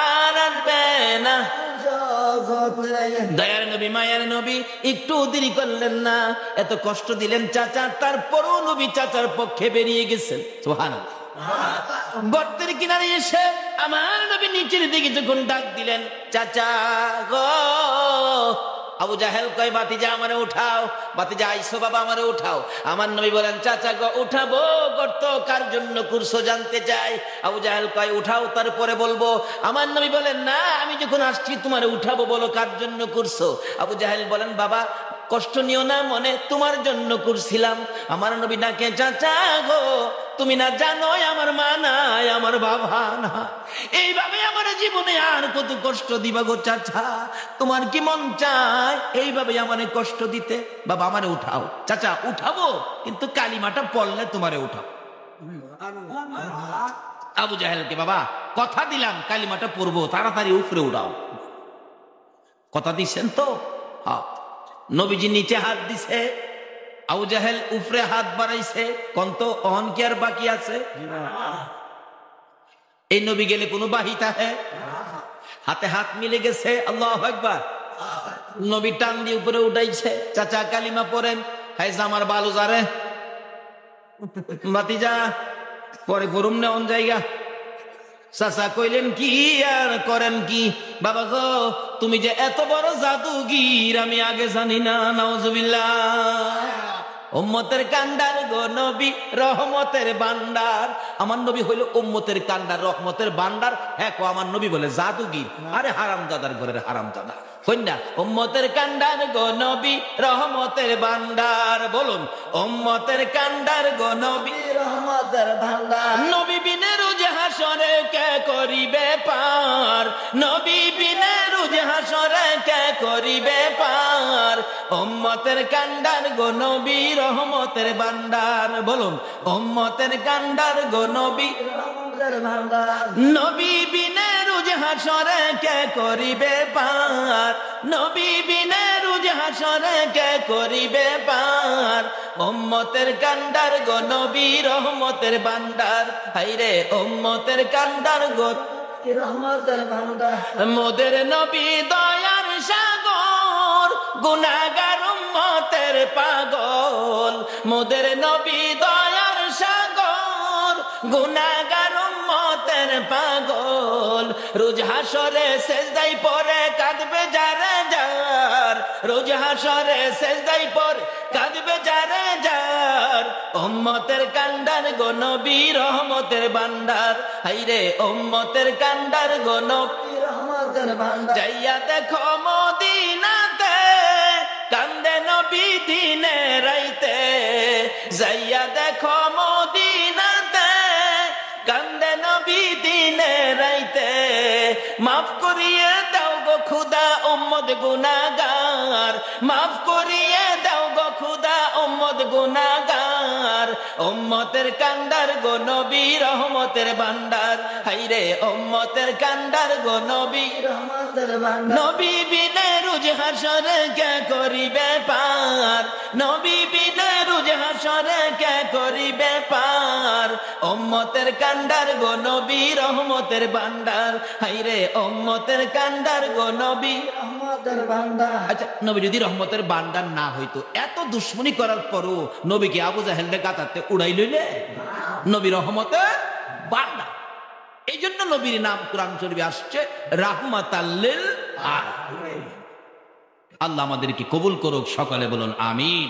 আর আসবে না জগতে। দয়ার নবী, মায়ের নবী একটু দেরি করলেন না, এত কষ্ট দিলেন চাচা, তারপরও নবী চাচার পক্ষে বেরিয়ে গেছেন। সুবহানাল্লাহ। গর্তের কিনারে এসে আমার নবী নিচের দিকে যখন ডাক দিলেন, চাচা গো, আবু জাহেল কয়, বাতিজা আমারে উঠাও, বাতিজা আইসো বাবা, আমারে উঠাও। আমার নবী বলেন, চাচা গো উঠাবো, গর্ত কার জন্য করছো জানতে চাই। আবু জাহেল কয়, উঠাও তারপরে বলবো। আমার নবী বলেন, না, আমি যখন আসছি তোমারে উঠাবো, বলো কার জন্য করছো। আবু জাহেল বলেন, বাবা কষ্ট নিও না মনে, তোমার জন্য করছিলাম। আমার নবী ডাকে, চাচা গো, তুমি না জানো আমার মা নাই, আমার বাবা না, এইভাবে আমার জীবনে আর কত কষ্ট দিবা গো চাচা, তোমার কি মন চায় এইভাবে আমারে কষ্ট দিতে? বাবা আমারে উঠাও। চাচা উঠাবো, কিন্তু কালিমাটা পড়লে তোমারে উঠাও। আবু জাহেলকে, বাবা কথা দিলাম কালিমাটা পড়বো, তাড়াতাড়ি উপরে উঠাও। কথা দিচ্ছেন তো? হ্যাঁ। নবীজি নিচে হাত দিছে, আবু জাহেল উপরে হাত বাড়াইছে। কন্ত অহন কি আর বাকি আছে? এই নবী গেলে কোনো বাহিতা হ্যাঁ? হাতে হাত মিলে গেছে। আল্লাহু আকবার। নবী টান দিয়ে উপরে উঠাইছে। চাচা কালিমা পড়েন। হাইজা আমার বালু যারে মাতিজা পরে গরম নেওয়ান জায়গা। চাচা কইলেন, কি আর করেন কি? বাবা গো, তুমি যে এত বড় জাদুগীর আমি আগে জানি না। নাউজুবিল্লাহ। উম্মতের কান্ডার গো নবী, রহমতের ভান্ডার। আমার নবী হইল উম্মতের কান্ডার, রহমতের ভান্ডার। হ্যাঁ, আমার নবী বলে জাদুগীর। আরে হারামজাদার ঘরের হারামজাদা কন্যা। উম্মতের কান্ডার গো নবী, রহমতের ভান্ডার। বলুন, উম্মতের কান্ডার গো নবী, রহমতের ভান্ডার। নবী বিনে রোজ হাসরে কে করিবে পার, নবী বিনে রোজ হাসরে কে করিবে পার। উম্মতের কান্ডার গো নবী, রহমতের ভান্ডার। বলুন, উম্মতের কান্ডার গো নবী, রহমতের ভান্ডার। নবী বিনে রোজ হাসরে কে করিবে পার, নবী বিনে রোজ হাসরে কে করিবে পার। উম্মতের কান্ডার গো নবী, রহমতের ভান্ডার। হাইরে উম্মতের কান্ডার গো, রহমতের ভান্ডার। মোদের নবী দয়ার সাগর, গুনাহগার উম্মতের পাগল। মোদের নবী দয়ার সাগর, গুনাহগার উম্মতের পাগল। রোজ হাসরে সেজদাই পরে কাঁদবে যারে যার, রোজ হাসরে সেজদাই পরে কাঁদবে যারে যার। উম্মতের কান্ডার গো নবী, রহমতের ভান্ডার। হাইরে উম্মতের কান্ডার গো নবী, রহমতের ভান্ডার। যাইয়া দেখো মদিনাতে, কান্দে নবী দিনে রাইতে। যাইয়া দেখো মদিনাতে, কান্দে নবী দিনে রাইতে। মাফ করিয়ে দাও গো খুদা উম্মত গুনাহগার, মাফ করিয়ে দাও গো খুদা উম্মত গুনাহগার। উম্মতের কান্ডার গো নবী, রহমতের ভান্ডার। হাইরে উম্মতের কান্ডার গো নবী, রহমতের ভান্ডার। নবী বিনে রোজ হাসরে কে করিবে পার, নবী বিনে রোজ হাসরে কে করিবে পার। উম্মতের কান্ডার গো নবী, রহমতের ভান্ডার। হাইরে উম্মতের কান্ডার গো নবী, রহমতের ভান্ডার। আচ্ছা, নবী যদি রহমতের ভান্ডার না হইতো, এত দুশ্মনী করার পরও নবীকে আবু জাহেলকে গাতাতে উড়াই লইলে? নবী রহমতের ভান্ডার। এই জন্য নবীর নাম কোরআন শরীফে আসছে রাহমাতাল লিল আলামিন। আল্লাহ আমাদেরকে কবুল করুক। সকালে বলুন আমিন।